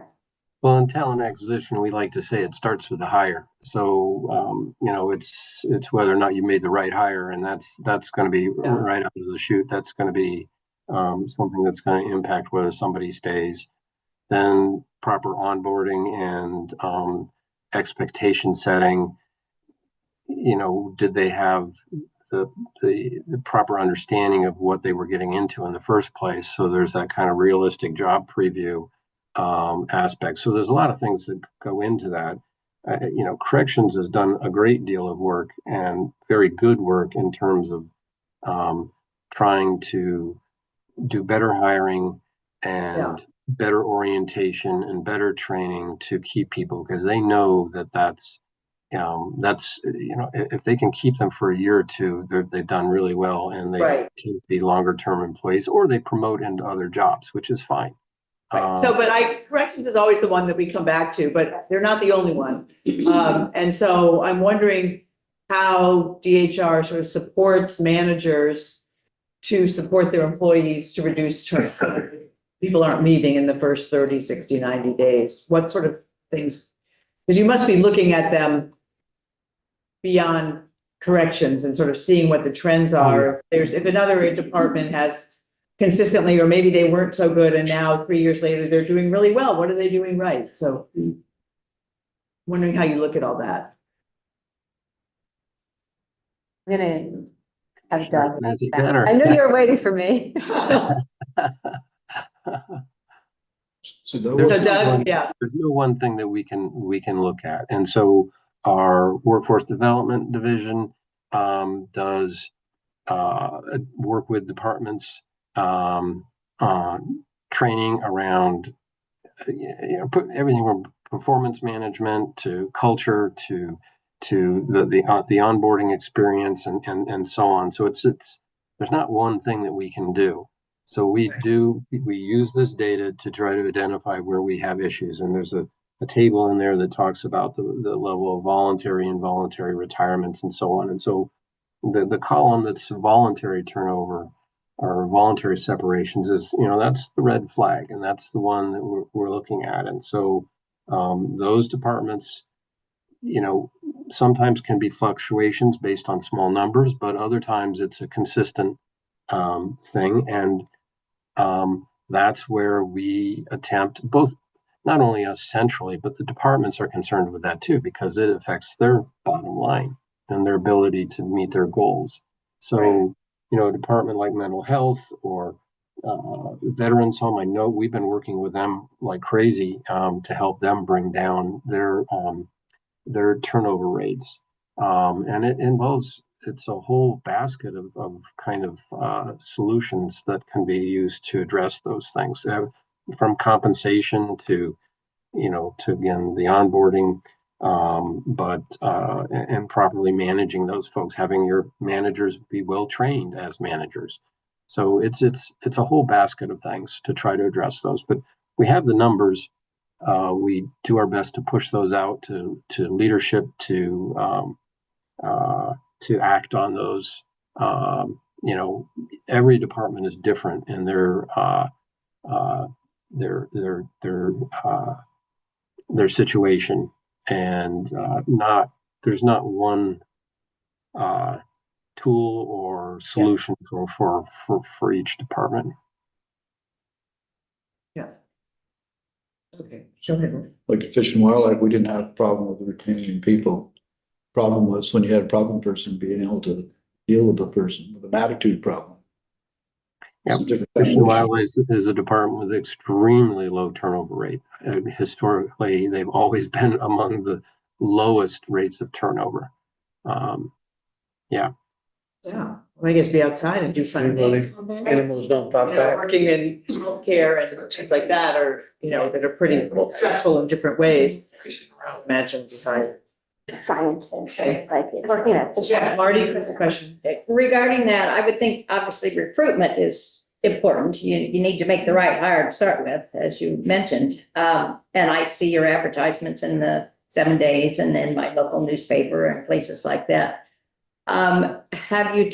Well, in talent acquisition, we like to say it starts with the hire. So, it's whether or not you made the right hire, and that's going to be right out of the chute. That's going to be something that's going to impact whether somebody stays. Then proper onboarding and expectation setting. Did they have the proper understanding of what they were getting into in the first place? So there's that kind of realistic job preview aspect. So there's a lot of things that go into that. Corrections has done a great deal of work and very good work in terms of trying to do better hiring and better orientation and better training to keep people, because they know that's if they can keep them for a year or two, they've done really well, and they Right. tend to be longer term employees, or they promote into other jobs, which is fine. Right. So, but corrections is always the one that we come back to, but they're not the only one. And so I'm wondering how DHR sort of supports managers to support their employees to reduce turnover. People aren't leaving in the first 30, 60, 90 days. What sort of things? Because you must be looking at them beyond corrections and sort of seeing what the trends are. If another department has consistently, or maybe they weren't so good and now 3 years later, they're doing really well. What are they doing right? So wondering how you look at all that. I'm gonna have Doug. Magic Banner. I knew you were waiting for me. So There's So no Doug, one- yeah. There's no one thing that we can look at. And so our workforce development division does work with departments on training around put everything from performance management to culture to the onboarding experience and so on. So it's there's not one thing that we can do. So we use this data to try to identify where we have issues, and there's a table in there that talks about the level of voluntary and involuntary retirements and so on. And so the column that's voluntary turnover or voluntary separations is, that's the red flag, and that's the one that we're looking at. And so those departments, sometimes can be fluctuations based on small numbers, but other times it's a consistent thing. And that's where we attempt both, not only us centrally, but the departments are concerned with that too, because it affects their bottom line and their ability to meet their goals. So, a department like mental health or veterans home, I know we've been working with them like crazy to help them bring down their turnover rates. And it involves, it's a whole basket of kind of solutions that can be used to address those things, from compensation to, to again, the onboarding, but and properly managing those folks, having your managers be well trained as managers. So it's a whole basket of things to try to address those. But we have the numbers. We do our best to push those out to leadership to act on those. Every department is different in their situation, and there's not one tool or solution for each department. Yeah. Okay, go ahead. Like Fish and Wildlife, we didn't have a problem with retaining people. Problem was when you had a problem person, being able to deal with the person with an attitude problem. Yeah, Fish and Wildlife is a department with extremely low turnover rate. Historically, they've always been among the lowest rates of turnover. Yeah. Yeah, well, I guess be outside and do fun things. Animals don't pop back. Working in healthcare and things like that are, that are pretty stressful in different ways. Imagine beside. Scientists, like working at. Yeah, Marty has a question. Regarding that, I would think obviously recruitment is important. You need to make the right hire to start with, as you mentioned. And I see your advertisements in the 7 days and in my local newspaper and places like that. Have you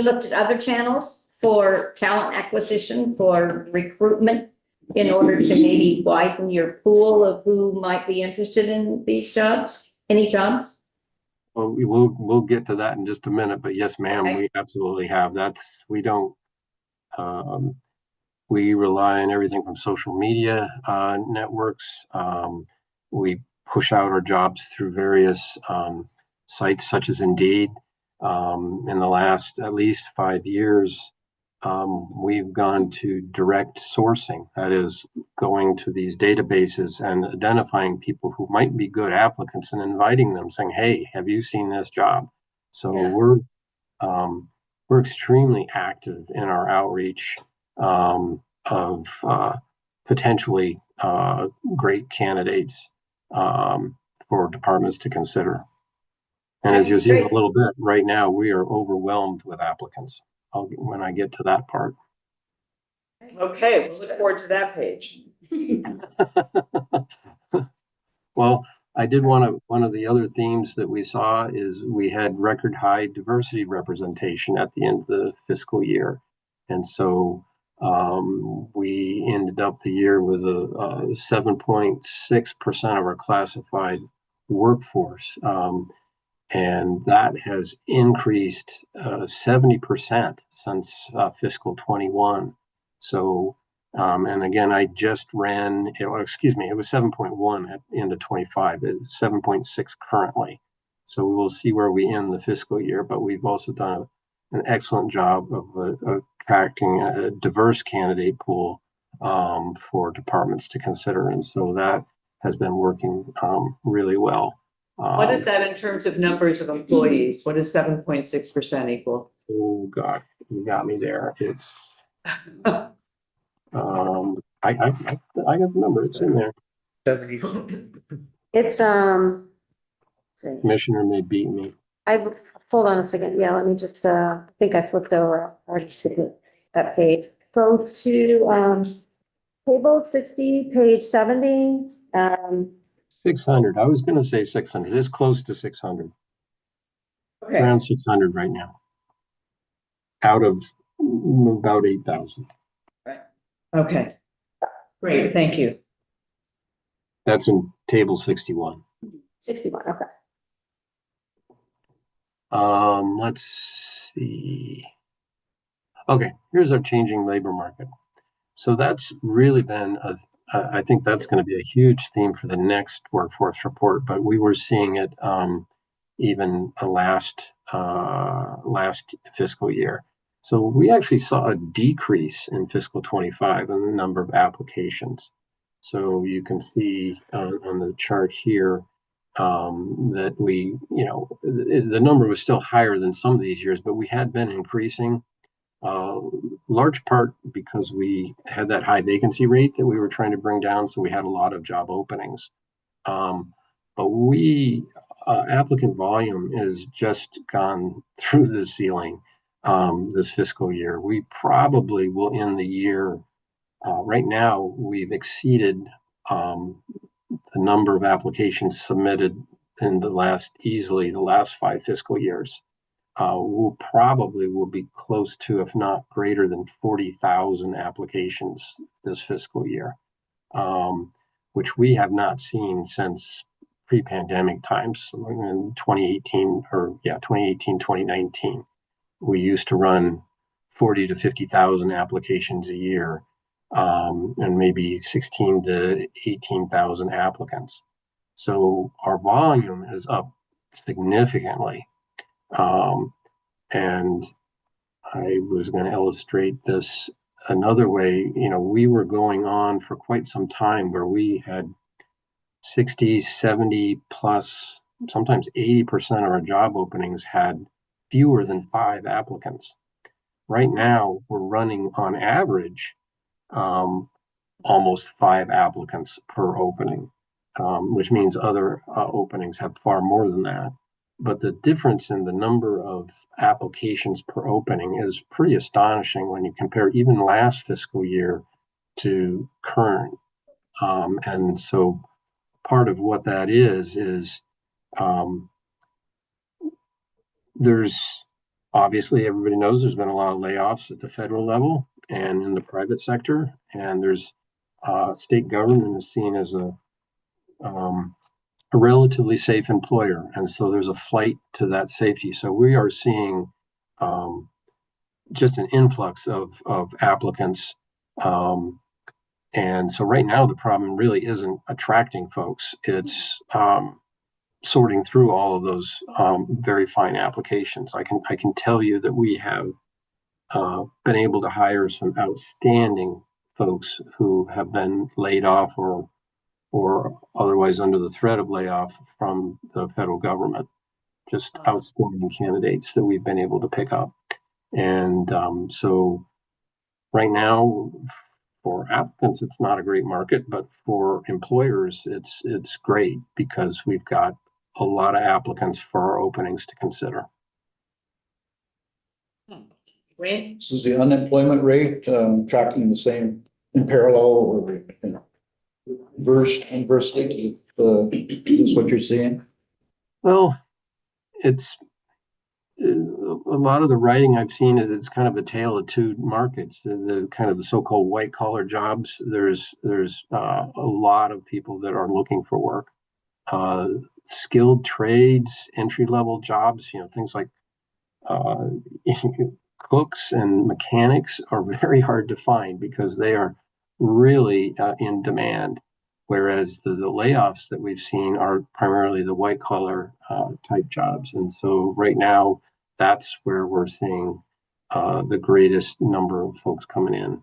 looked at other channels for talent acquisition, for recruitment, in order to maybe widen your pool of who might be interested in these jobs, any jobs? Well, we'll get to that in just a minute, but yes, ma'am, Okay. we absolutely have. We rely on everything from social media networks. We push out our jobs through various sites such as Indeed. In the last at least 5 years, we've gone to direct sourcing. That is, going to these databases and identifying people who might be good applicants and inviting them, saying, "Hey, have you seen this job?" So we're extremely active in our outreach of potentially great candidates for departments to consider. And as you'll see in a little bit, right now we are overwhelmed with applicants. When I get to that part. Okay, we'll look forward to that page. Well, I did one of the other themes that we saw is we had record high diversity representation at the end of the fiscal year. And so we ended up the year with a 7.6% of our classified workforce. And that has increased 70% since fiscal 21. So, and again, I just ran, it was 7.1 at the end of 25. It's 7.6 currently. So we will see where we end the fiscal year, but we've also done an excellent job of attracting a diverse candidate pool for departments to consider. And so that has been working really well. What is that in terms of numbers of employees? What does 7.6% equal? Oh, God, you got me there. It's, I got the number. It's in there. It's, let's see. Commissioner may beat me. Hold on a second. Yeah, let me just, I think I flipped over. I already see that page. Go to, table 60, page 70. 600. I was going to say 600. It's close to 600. It's Okay, around 600 right now. Out of about 8,000. okay. Great, thank you. That's in table 61. 61, okay. Let's see. Okay, here's our changing labor market. So that's really been I think that's going to be a huge theme for the next workforce report, but we were seeing it even last fiscal year. So we actually saw a decrease in fiscal 25 in the number of applications. So you can see on the chart here that we, the number was still higher than some of these years, but we had been increasing. Large part because we had that high vacancy rate that we were trying to bring down, so we had a lot of job openings. But applicant volume has just gone through the ceiling this fiscal year. We probably will end the year. Right now, we've exceeded the number of applications submitted in the last 5 fiscal years. Will be close to, if not greater than 40,000 applications this fiscal year, which we have not seen since pre-pandemic times in 2018 2019. We used to run 40 to 50,000 applications a year, and maybe 16 to 18,000 applicants. So our volume is up significantly. And I was going to illustrate this another way. We were going on for quite some time where we had 60, 70 plus, sometimes 80% of our job openings had fewer than 5 applicants. Right now, we're running on average almost 5 applicants per opening, which means other openings have far more than that. But the difference in the number of applications per opening is pretty astonishing when you compare even last fiscal year to current. And so part of what that is there's obviously, everybody knows there's been a lot of layoffs at the federal level and in the private sector, and there's state government is seen as a relatively safe employer, and so there's a flight to that safety. So we are seeing just an influx of applicants, and so right now the problem really isn't attracting folks; it's sorting through all of those very fine applications. I can tell you that we have been able to hire some outstanding folks who have been laid off or otherwise under the threat of layoff from the federal government. Just outstanding candidates that we've been able to pick up. And so right now, for applicants, it's not a great market, but for employers, it's great because we've got a lot of applicants for our openings to consider. Wayne? This is the unemployment rate, tracking the same in parallel or, inversely, is this what you're seeing? Well, it's a lot of the writing I've seen is it's kind of a tale of two markets. The kind of the so-called white collar jobs. There's a lot of people that are looking for work. Skilled trades, entry level jobs, things like cooks and mechanics are very hard to find because they are really in demand. Whereas the layoffs that we've seen are primarily the white collar type jobs. And so right now, that's where we're seeing the greatest number of folks coming in.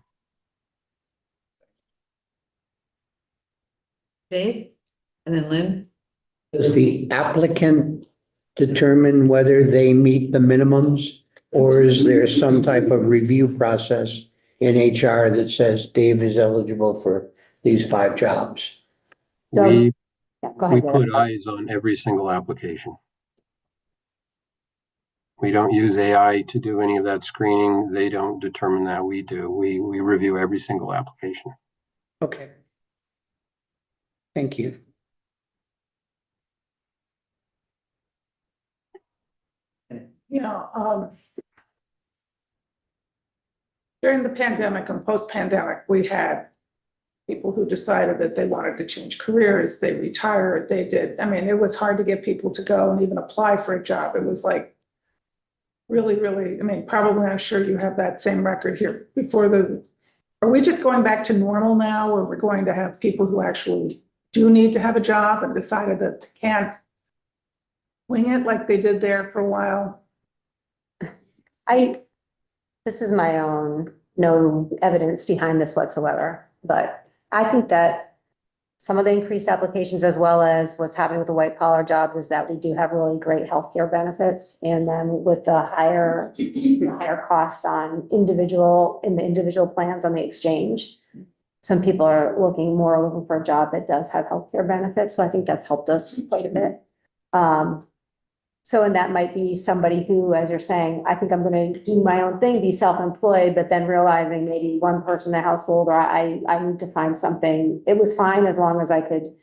Dave? And then Lynn? Does the applicant determine whether they meet the minimums? Or is there some type of review process in HR that says Dave is eligible for these 5 jobs? Doug's- We, Yeah, go we ahead. put David. eyes on every single application. We don't use AI to do any of that screening. They don't determine that. We do. We review every single application. Okay. Thank you. You know, during the pandemic and post-pandemic, we had people who decided that they wanted to change careers, they retired, they did. I mean, it was hard to get people to go and even apply for a job. It was like really, really, I mean, probably, I'm sure you have that same record here before are we just going back to normal now, where we're going to have people who actually do need to have a job and decided that they can't wing it like they did there for a while? This is my own, no evidence behind this whatsoever, but I think that some of the increased applications, as well as what's happening with the white collar jobs, is that we do have really great healthcare benefits. And then with the higher cost on in the individual plans on the exchange, some people are looking for a job that does have healthcare benefits. So I think that's helped us quite a bit. And that might be somebody who, as you're saying, I think I'm going to do my own thing, be self-employed, but then realizing maybe one person in the household, or I need to find something. It was fine as long as I could,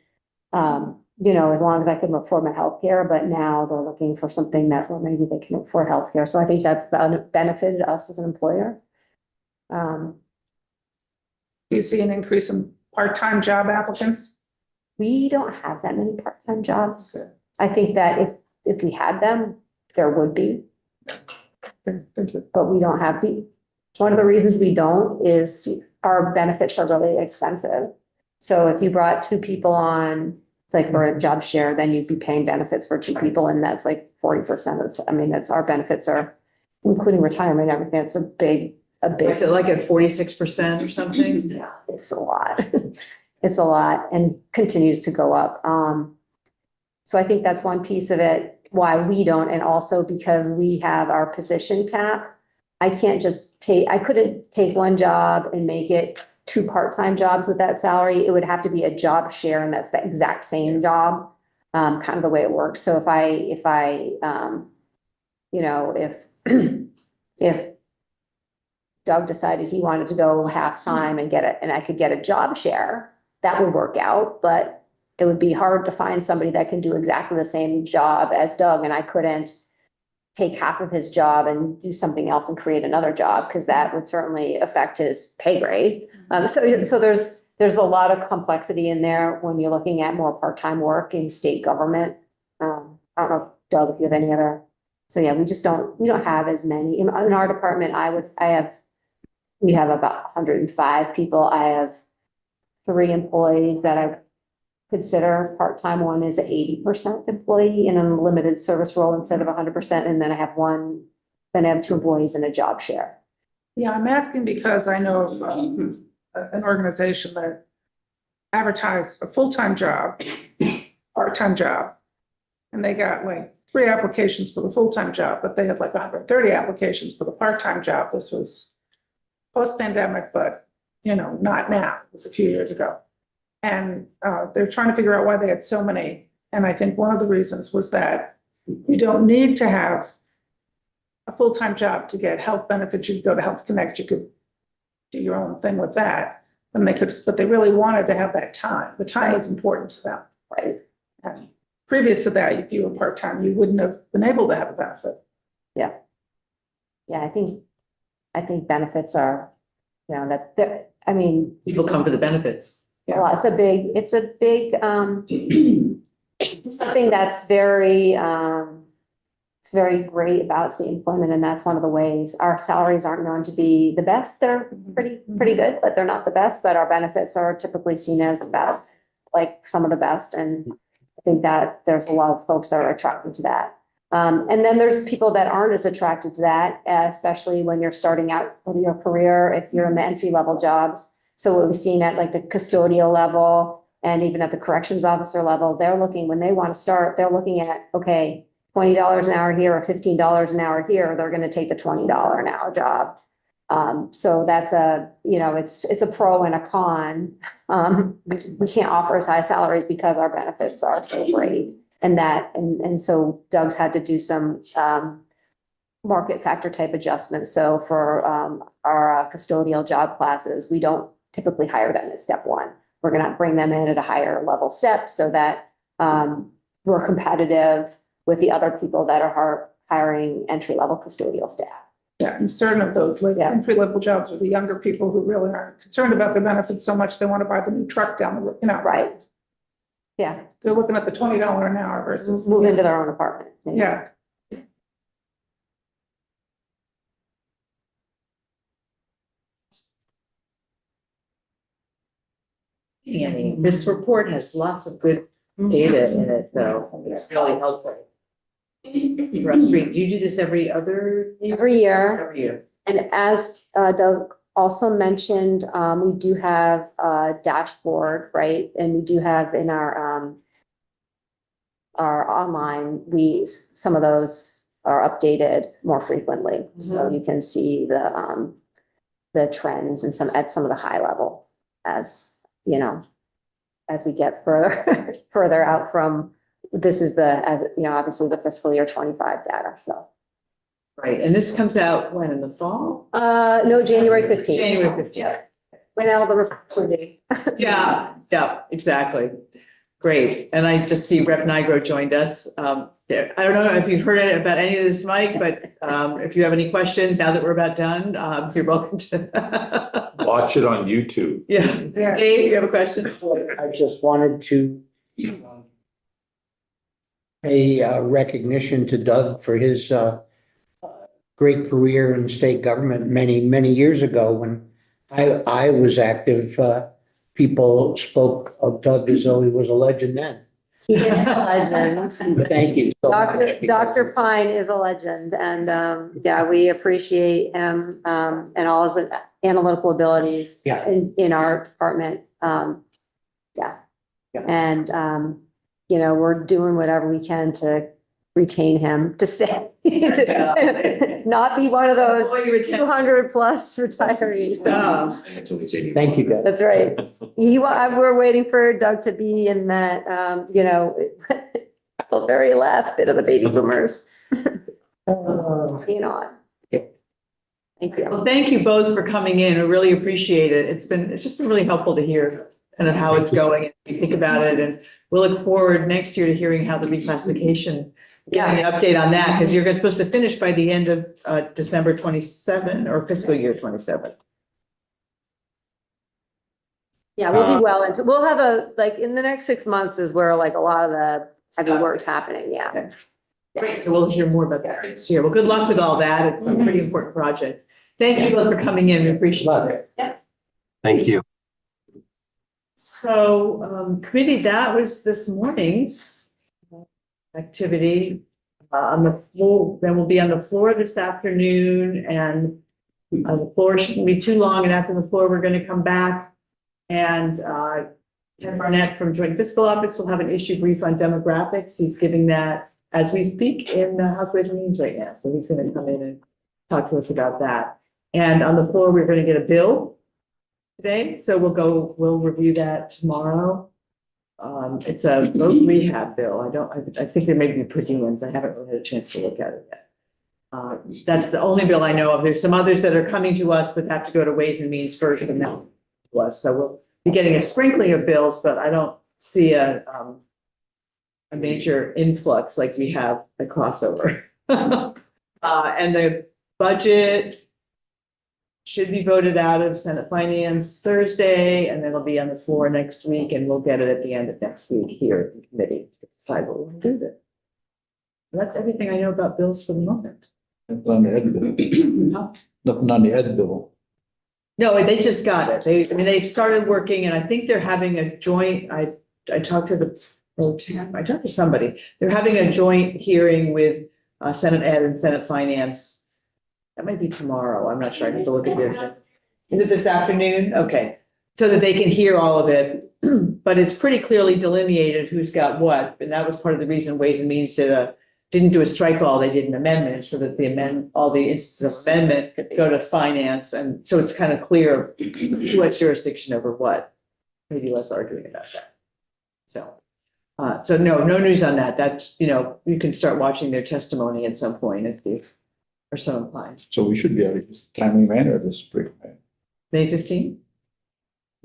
as long as I could afford my healthcare, but now they're looking for something that, well, maybe they can afford healthcare. So I think that's benefited us as an employer. Do you see an increase in part-time job applicants? We don't have that many part-time jobs. I think that if we had them, there would be. But we don't have one of the reasons we don't is our benefits are really expensive. So if you brought 2 people on, like for a job share, then you'd be paying benefits for 2 people, and that's like 40% of, I mean, that's our benefits are, including retirement, everything. It's a big. Is it like at 46% or something? Yeah, it's a lot. It's a lot and continues to go up. So I think that's one piece of it, why we don't, and also because we have our position cap. I couldn't take one job and make it 2 part-time jobs with that salary. It would have to be a job share, and that's the exact same job, kind of the way it works. So if Doug decided he wanted to go half-time and I could get a job share, that would work out, but it would be hard to find somebody that can do exactly the same job as Doug, and I couldn't take half of his job and do something else and create another job, because that would certainly affect his pay grade. So there's a lot of complexity in there when you're looking at more part-time work in state government. I don't know, Doug, if you have any other. So yeah, we don't have as many in our department. We have about 105 people. I have 3 employees that I consider part-time. One is an 80% employee in a limited service role instead of 100%. And then I have 2 employees in a job share. Yeah, I'm asking because I know of an organization that advertised a full-time job, part-time job, and they got like 3 applications for the full-time job, but they had like 130 applications for the part-time job. This was post-pandemic, but not now. It was a few years ago. And they're trying to figure out why they had so many. And I think one of the reasons was that you don't need to have a full-time job to get health benefits. You could go to Health Connect, you could do your own thing with that. And but they really wanted to have that time. The time was important to them. Right. And previous to that, if you were part-time, you wouldn't have been able to have a benefit. Yeah. Yeah, I think benefits are, I mean. People come for the benefits. Well, it's a big, something that's very, it's very great about state employment. And that's one of the ways our salaries aren't known to be the best. They're pretty good, but they're not the best, but our benefits are typically seen as the best, like some of the best. And I think that there's a lot of folks that are attracted to that. And then there's people that aren't as attracted to that, especially when you're starting out with your career, if you're in the entry level jobs. So what we've seen at like the custodial level, And even at the corrections officer level, they're looking, when they want to start, they're looking at, okay, $20 an hour here or $15 an hour here, they're going to take the $20 an hour job. So that's it's a pro and a con. We can't offer as high salaries because our benefits are so great. And so Doug's had to do some, market factor type adjustments. So for, our custodial job classes, we don't typically hire them at step one. We're going to bring them in at a higher level step so that, we're competitive with the other people that are hiring entry-level custodial staff. Yeah, and certain of those like Yeah. entry-level jobs are the younger people who really aren't concerned about their benefits so much, they want to buy the new truck down the road, Right. Yeah, They're looking at the $20 an hour versus. move into their own apartment. Yeah. Annie, this report has lots of good data in it, though. It's really helpful. For us, do you do this every other? Every year. Every year. And as Doug also mentioned, we do have a dashboard, right? And we do have in our online, some of those are updated more frequently. So you can see the trends and at some of the high level as we get further out from, this is obviously the fiscal year 25 data, so. Right, and this comes out when, in the fall? No, January 15th. January 15th. When all the reports were due. Yeah, exactly. Great, and I just see Rep. Nigro joined us. I don't know if you've heard about any of this, Mike, but if you have any questions now that we're about done, you're welcome to. Watch it on YouTube. Yeah, Dave, you have a question? I just wanted to pay recognition to Doug for his great career in state government many, many years ago when I was active. People spoke of Doug as though he was a legend then. He is a legend. Thank you. so much. Dr. Pine is a legend, and we appreciate him and all his analytical abilities Yeah. in our department. And we're doing whatever we can to retain him to stay, to not be one of those 200 plus retirees. Thank you, guys. That's right. We're waiting for Doug to be in that, the very last bit of the baby boomers. Thank you. Well, thank you both for coming in. I really appreciate it. It's just been really helpful to hear kind of how it's going and think about it. And we'll look forward next year to hearing how the reclassification, getting an update on that, because you're supposed to finish by the end of December 27 or fiscal year 27. Yeah, we'll be we'll have in the next 6 months is where a lot of the heavy work's happening. Yeah. Okay. Great. So we'll hear more about that next year. Well, good luck with all that. It's a pretty important project. Thank you both for coming in. We appreciate it. Yeah. Thank you. So, committee, that was this morning's activity on the floor. Then we'll be on the floor this afternoon, and the floor shouldn't be too long. And after the floor, we're going to come back, and Ted Barnett from Joint Fiscal Office will have an issue brief on demographics. He's giving that as we speak in the House Ways and Means right now. So he's going to come in and talk to us about that. And on the floor, we're going to get a bill today. So we'll review that tomorrow. It's a vote rehab bill. I think there may be pretty ones. I haven't really had a chance to look at it yet. That's the only bill I know of. There's some others that are coming to us, but have to go to Ways and Means first and then to us. So we'll be getting a sprinkling of bills, but I don't see a major influx like we have a crossover. And the budget should be voted out of Senate Finance Thursday, and then it'll be on the floor next week, and we'll get it at the end of next week here in committee to decide what we'll do with it. That's everything I know about bills for the moment. Nothing on the ed bill. Nothing on the ed bill. No, they just got it. They've started working, and I think they're having a joint, I talked to somebody. They're having a joint hearing with Senate Ed and Senate Finance. That might be tomorrow. I'm not sure. I have to look at it. Is it this afternoon? Okay. So that they can hear all of it But it's pretty clearly delineated who's got what, and that was part of the reason Ways and Means didn't do a strike all, they did an amendment, so that all the instances of amendment could go to finance, and so it's kind of clear who has jurisdiction over what. Maybe less arguing about that. So, so no news on that. That's, you can start watching their testimony at some point if you are so inclined. So we should be able to get timely manner this spring. Right? May 15th?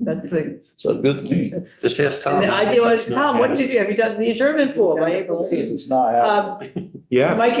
That's So good to me. that's. Just ask Tom. And the idea was, Tom, what did you do? Have you done the adjournment pool by April? It's not happening. Mike,